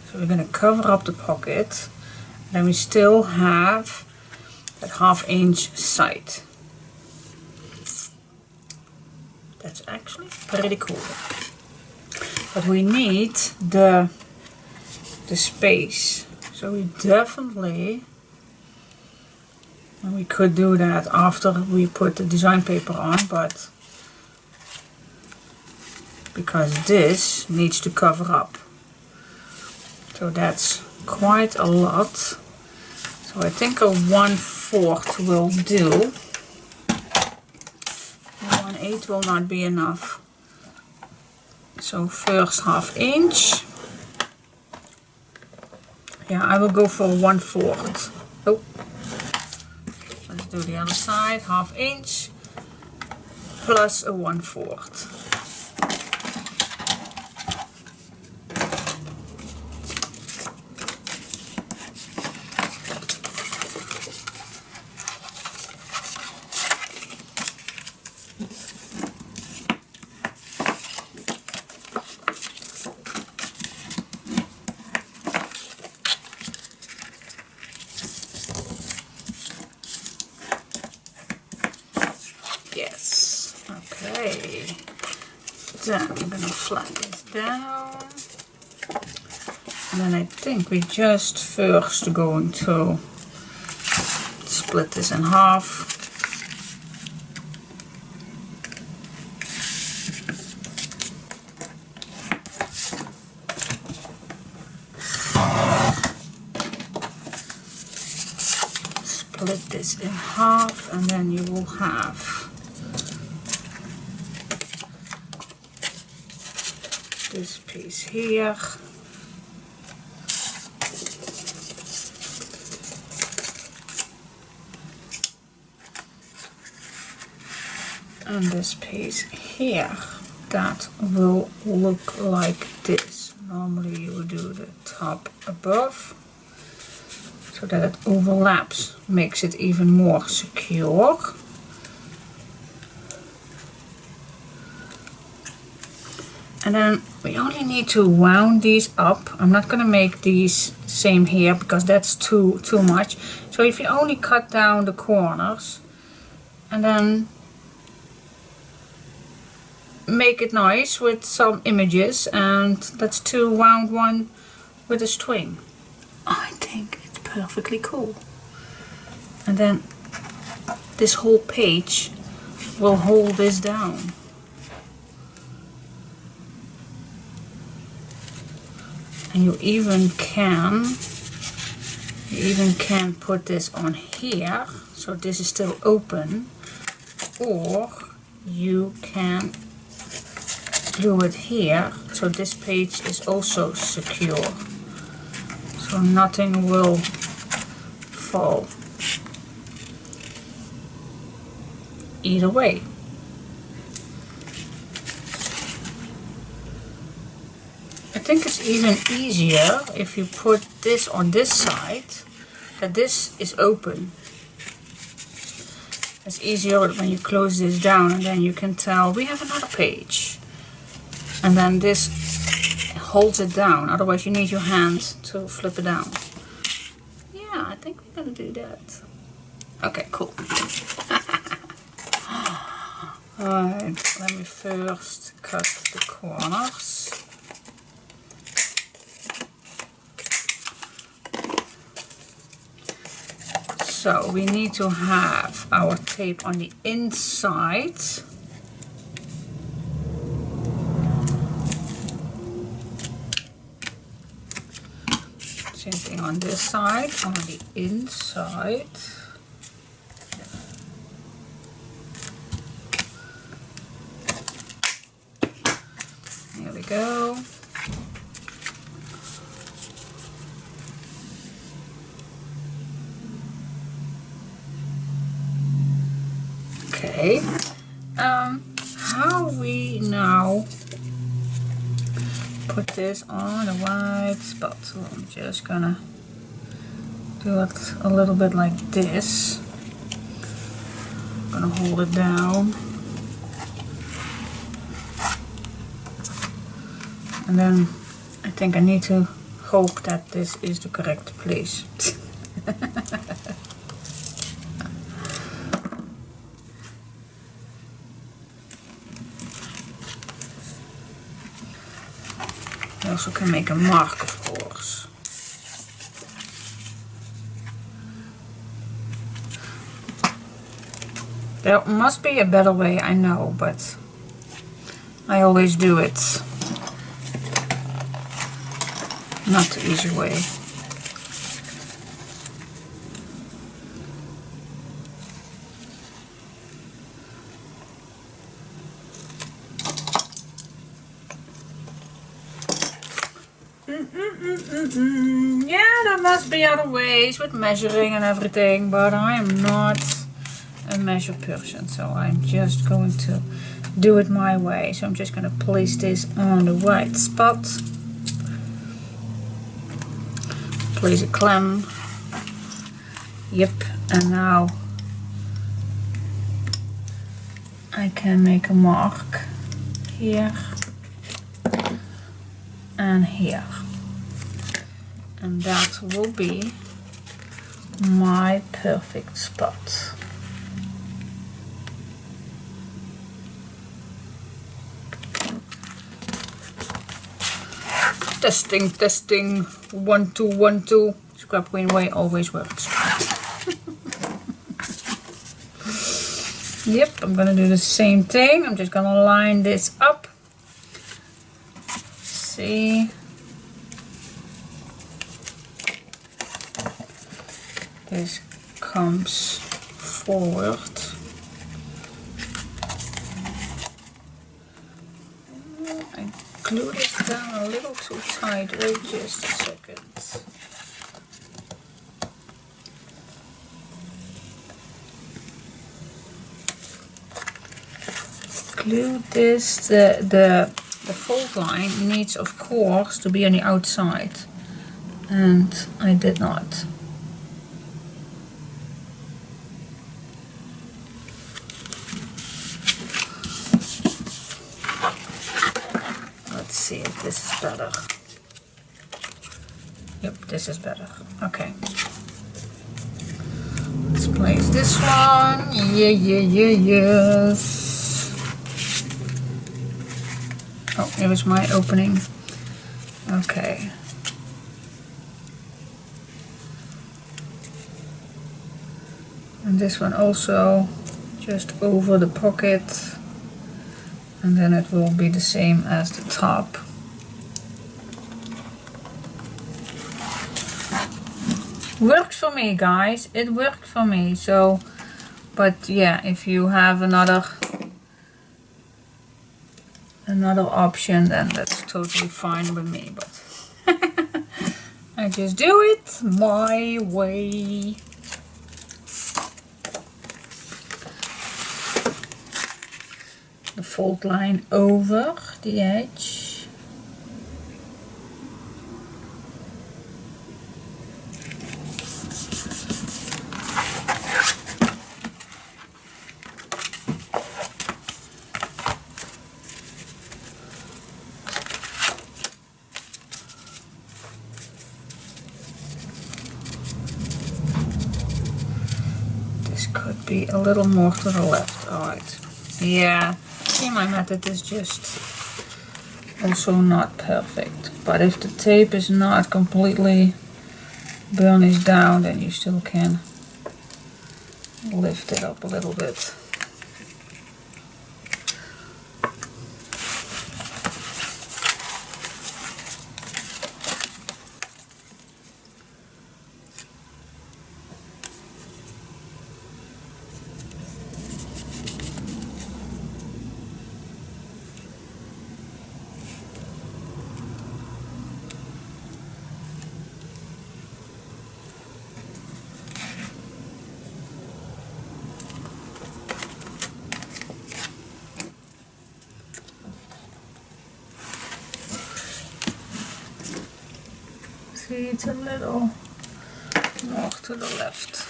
So we're going to cover up the pocket. Then we still have that 1/2 inch side. That's actually pretty cool. But we need the space. So we definitely, and we could do that after we put the design paper on, but because this needs to cover up. So that's quite a lot. So I think a 1/4 will do. 1/8 will not be enough. So first 1/2 inch. Yeah, I will go for 1/4. Oh, let's do the other side. 1/2 inch plus a 1/4. then I'm going to flatten this down. And then I think we're just first going to split this in half. Split this in half, and then you will have this piece here. And this piece here that will look like this. Normally you would do the top above so that it overlaps, makes it even more secure. And then we only need to wound these up. I'm not going to make these same here because that's too much. So if you only cut down the corners and then make it nice with some images, and that's two wound one with a string. I think it's perfectly cool. And then this whole page will hold this down. And you even can put this on here, so this is still open, or you can glue it here, so this page is also secure, so nothing will fall either way. I think it's even easier if you put this on this side, that this is open. It's easier when you close this down, and then you can tell we have another page. And then this holds it down, otherwise you need your hand to flip it down. Yeah, I think we're gonna do that. Okay, cool. Alright, let me first cut the corners. So we need to have our tape on the inside. Same thing on this side, on the inside. There we go. Okay, how we now put this on the white spot? So I'm just gonna do it a little bit like this. I'm gonna hold it down, and then I think I need to hope that this is the correct place. You also can make a mark, of course. There must be a better way, I know, but I always do it. Not the easy way. Yeah, there must be other ways with measuring and everything, but I am not a measure person, so I'm just going to do it my way. So I'm just going to place this on the white spot, place a clamp, yep, and now I can make a mark here and here, and that will be my perfect spot. Testing, testing. 1, 2, 1, 2. Scrap queen way always works. Yep, I'm gonna do the same thing. I'm just gonna line this up. See. This comes forward. I glue this down a little too tight. Wait just a second. Glue this. The fold line needs, of course, to be on the outside, and I did not. Let's see if this is better. Yep, this is better. Okay. Let's place this one. Yes. Oh, here is my opening. Okay. And this one also just over the pocket. And then it will be the same as the top. Works for me, guys. It worked for me. So, but yeah, if you have another option, then that's totally fine with me. But I just do it my way. The fold line over the edge. This could be a little more to the left. Alright. Yeah. See, my method is just also not perfect, but if the tape is not completely burnished down, then you still can lift it up a little bit. See, it's a little more to the left.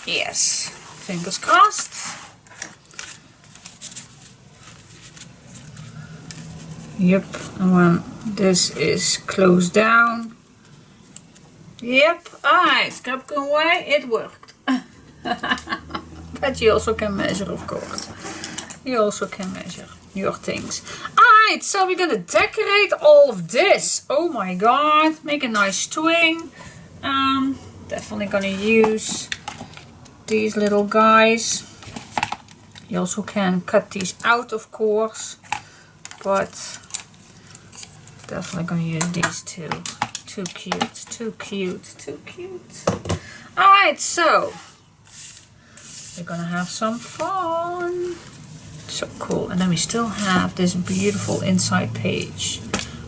Yes, fingers crossed. Yep, and when this is closed down. Yep, alright, scrap going away, it worked. But you also can measure, of course. You also can measure your things. Alright, so we're gonna decorate all of this. Oh my god, make a nice string. Definitely gonna use these little guys. You also can cut these out, of course, but definitely gonna use these two. Too cute, too cute, too cute. Alright, so we're gonna have some fun. So cool. And then we still have this beautiful inside page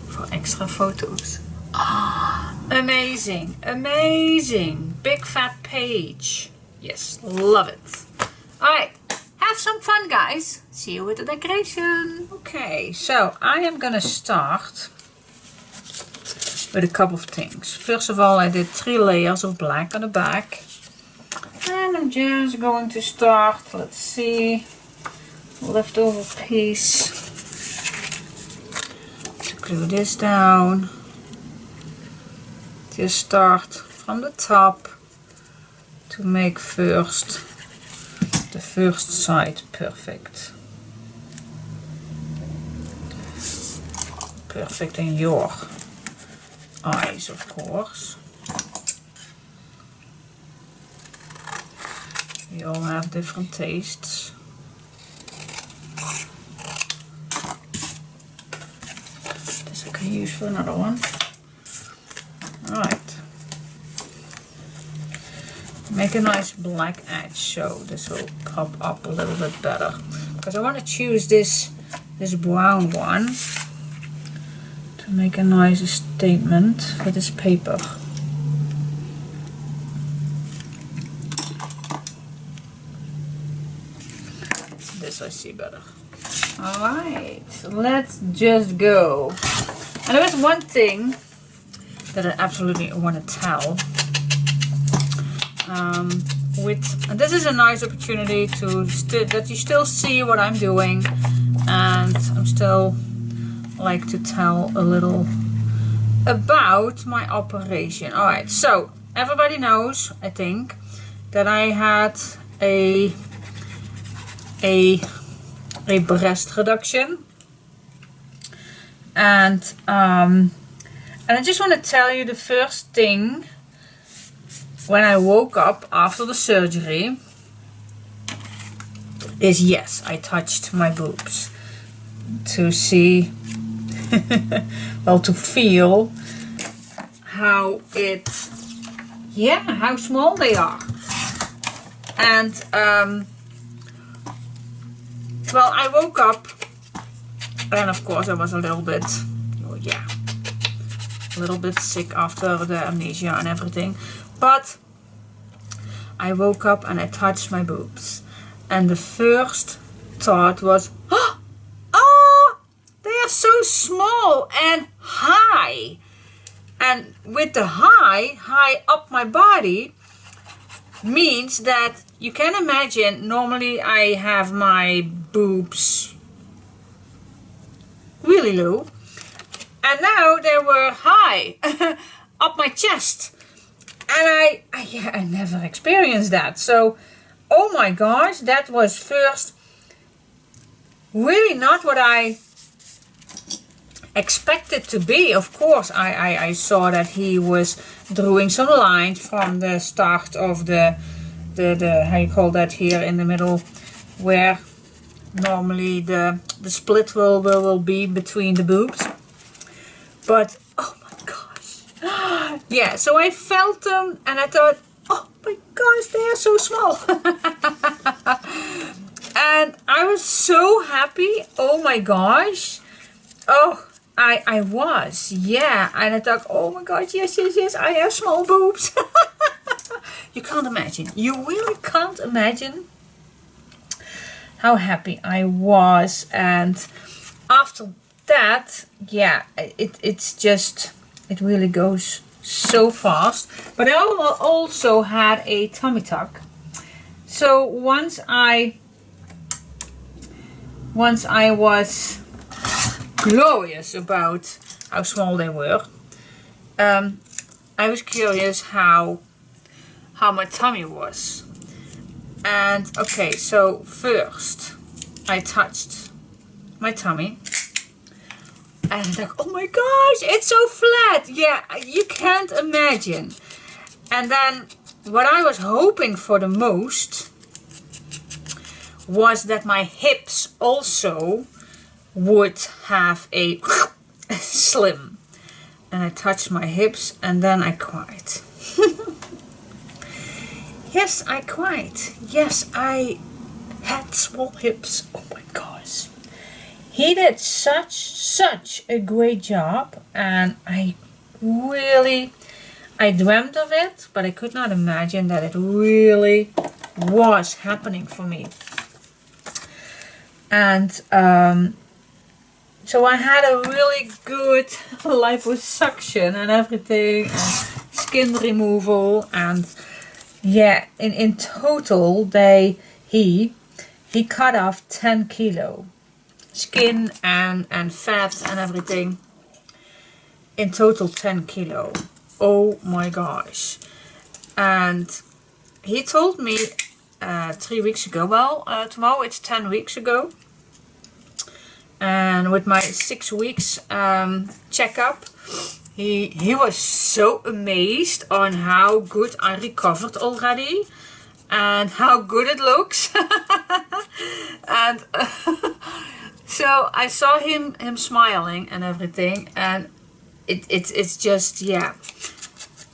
for extra photos. Ah, amazing, amazing. Big fat page. Yes, love it. Alright, have some fun, guys. See you with the decoration. Okay, so I am gonna start with a couple of things. First of all, I did 3 layers of black on the back. And I'm just going to start, let's see, leftover piece. To glue this down. just start from the top to make first the first side perfect. Perfect in your eyes, of course. We all have different tastes. This I can use for another one. Alright. Make a nice black edge so this will pop up a little bit better. Because I want to choose this brown one to make a nice statement for this paper. This I see better. Alright, let's just go. And there is one thing that I absolutely want to tell. And this is a nice opportunity to that you still see what I'm doing, and I'm still like to tell a little about my operation. Alright, so everybody knows, I think, that I had a breast reduction, and I just want to tell you the first thing when I woke up after the surgery is, yes, I touched my boobs to see well, to feel how how small they are. And well, I woke up and of course I was a little bit, a little bit sick after the amnesia and everything, but I woke up and I touched my boobs, and the first thought was, oh, they are so small and high. And with the high up my body means that you can imagine, normally I have my boobs really low, and now they were high up my chest, and I never experienced that. So, oh my gosh, that was first really not what I expected to be. Of course, I saw that he was drawing some lines from the start of the how you call that here in the middle, where normally the split will be between the boobs. But oh my gosh, yeah, so I felt them and I thought, oh my gosh, they are so small. And I was so happy. Oh my gosh. Oh, I was, yeah. And I thought, oh my gosh, yes, I have small boobs. You can't imagine. You really can't imagine how happy I was. And after that, yeah, it's just, it really goes so fast. But I also had a tummy tuck. So once I was glorious about how small they were, I was curious how my tummy was. And okay, so first I touched my tummy and I'm like, oh my gosh, it's so flat. Yeah, you can't imagine. And then what I was hoping for the most was that my hips also would have a slim. And I touched my hips and then I cried. Yes, I cried. Yes, I had small hips. Oh my gosh. He did such a great job, and I dreamt of it, but I could not imagine that it really was happening for me. And so I had a really good liposuction and everything, and skin removal, and yeah, in total he cut off 10 kilo skin and fat and everything. In total 10 kilo. oh my gosh. And he told me 3 weeks ago, well, tomorrow it's 10 weeks ago. And with my 6 weeks checkup, he was so amazed on how good I recovered already and how good it looks. And so I saw him smiling and everything, and it's just, yeah.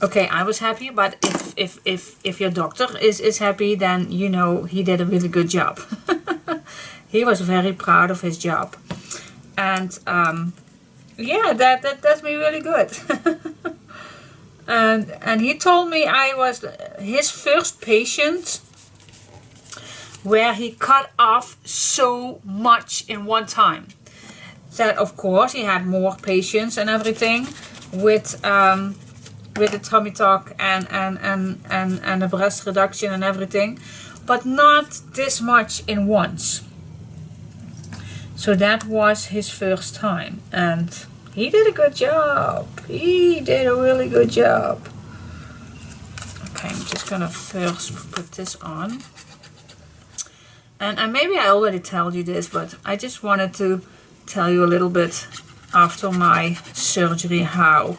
Okay, I was happy, but if your doctor is happy, then you know he did a really good job. He was very proud of his job. And yeah, that does me really good. and he told me I was his first patient where he cut off so much in one time. That of course he had more patients and everything with the tummy tuck and the breast reduction and everything, but not this much in once. So that was his first time, and he did a good job. He did a really good job. Okay, I'm just gonna first put this on. And maybe I already told you this, but I just wanted to tell you a little bit after my surgery how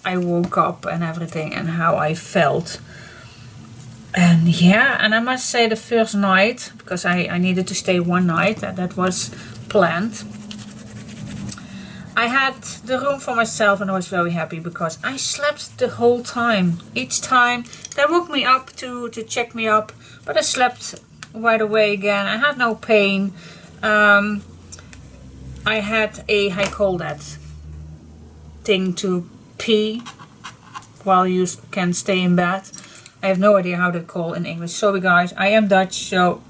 I woke up and everything and how I felt. And yeah, and I must say the first night, because I needed to stay one night, that was planned. I had the room for myself and I was very happy because I slept the whole time. Each time they woke me up to check me up, but I slept right away again. I had no pain. I had a, how you call that thing to pee while you can stay in bed. I have no idea how to call in English. Sorry guys, I am Dutch, so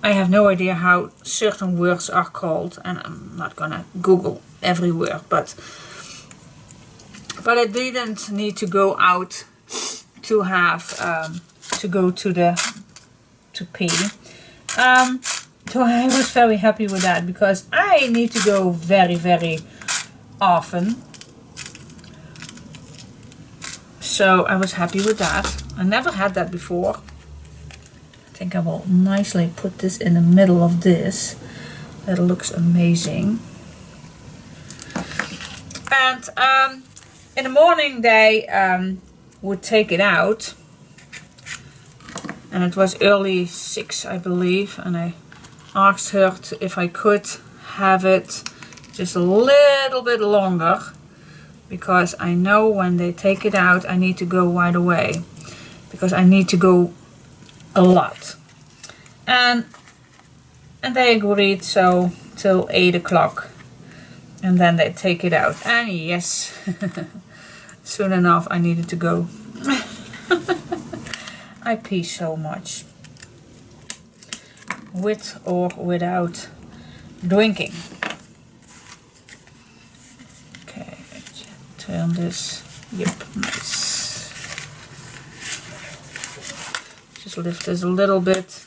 I have no idea how certain words are called, and I'm not gonna Google every word, but I didn't need to go out to have to go to pee. So I was very happy with that because I need to go very, very often. So I was happy with that. I never had that before. I think I will nicely put this in the middle of this. That looks amazing. And in the morning they would take it out. And it was early 6, I believe. And I asked her if I could have it just a little bit longer. Because I know when they take it out, I need to go right away. Because I need to go a lot. And they agreed, so till 8 o'clock. And then they take it out. And yes, soon enough I needed to go. I pee so much. With or without drinking. Okay, turn this. Yep, nice. Just lift this a little bit.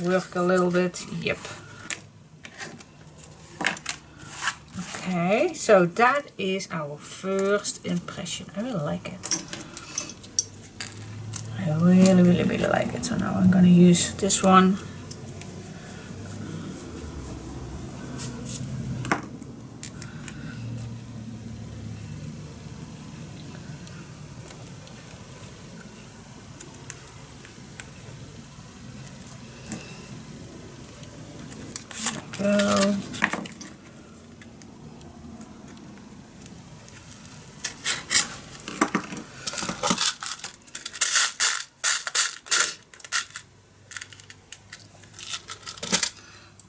Work a little bit. Yep. Okay, so that is our first impression. I really like it. I really, really, really like it. So now I'm going to use this one. Go.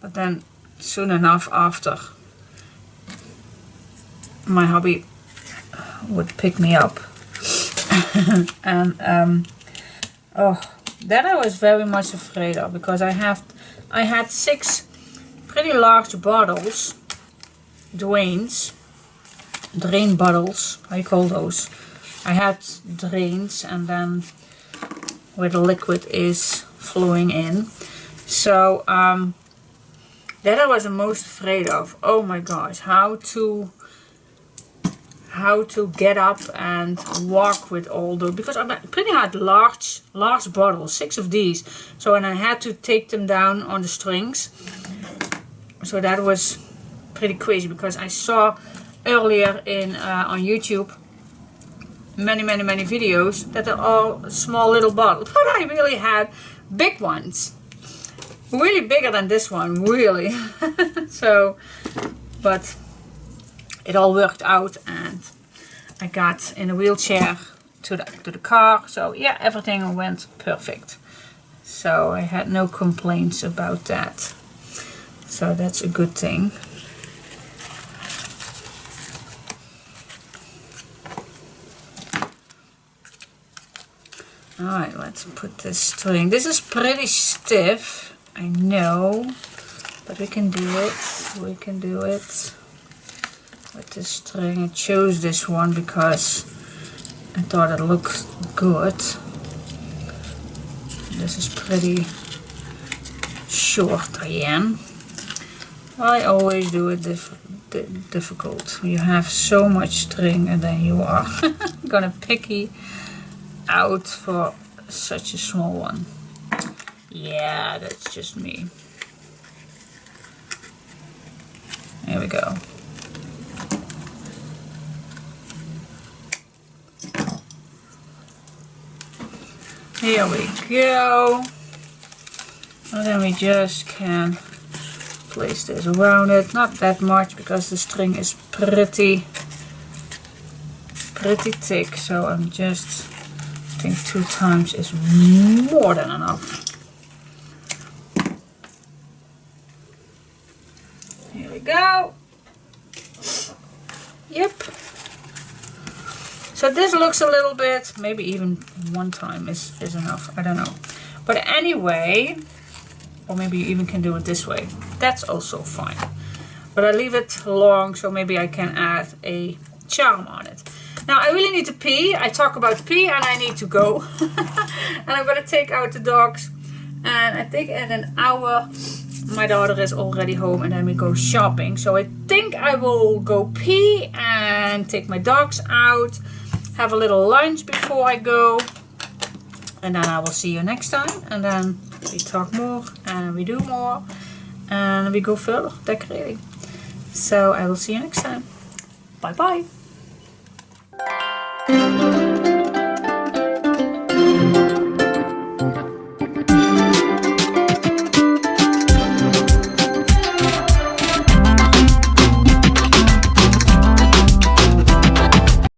But then soon enough after, my hubby would pick me up. And oh, that I was very much afraid of, because I had 6 pretty large bottles, drain bottles, how you call those? I had drains, and then where the liquid is flowing in. So that I was the most afraid of. Oh my gosh, how to how to get up and walk with all those, because I pretty had large bottles, 6 of these, so and I had to take them down on the strings, so that was pretty crazy, because I saw earlier in on YouTube many videos that are all small little bottles, but I really had big ones, really bigger than this one, really. So, but it all worked out, and I got in a wheelchair to the car. So yeah, everything went perfect. So I had no complaints about that. So that's a good thing. Alright, let's put this string. This is pretty stiff, I know, but we can do it. We can do it with this string. I chose this one because I thought it looked good. This is pretty short again. I always do it difficult. You have so much string and then you are gonna picky out for such a small one. Yeah, that's just me. There we go. Here we go. And then we just can place this around it. Not that much because the string is pretty thick, so I'm just, I think 2 times is more than enough. Here we go. Yep. So this looks a little bit, maybe even 1 time is enough, I don't know. But anyway, or maybe you even can do it this way. That's also fine. But I leave it long, so maybe I can add a charm on it. Now I really need to pee. I talk about pee and I need to go. And I'm gonna take out the dogs. And I think in an hour my daughter is already home and then we go shopping. So I think I will go pee and take my dogs out. Have a little lunch before I go. And then I will see you next time. And then we talk more and we do more. And we go further decorating. So I will see you next time. Bye bye.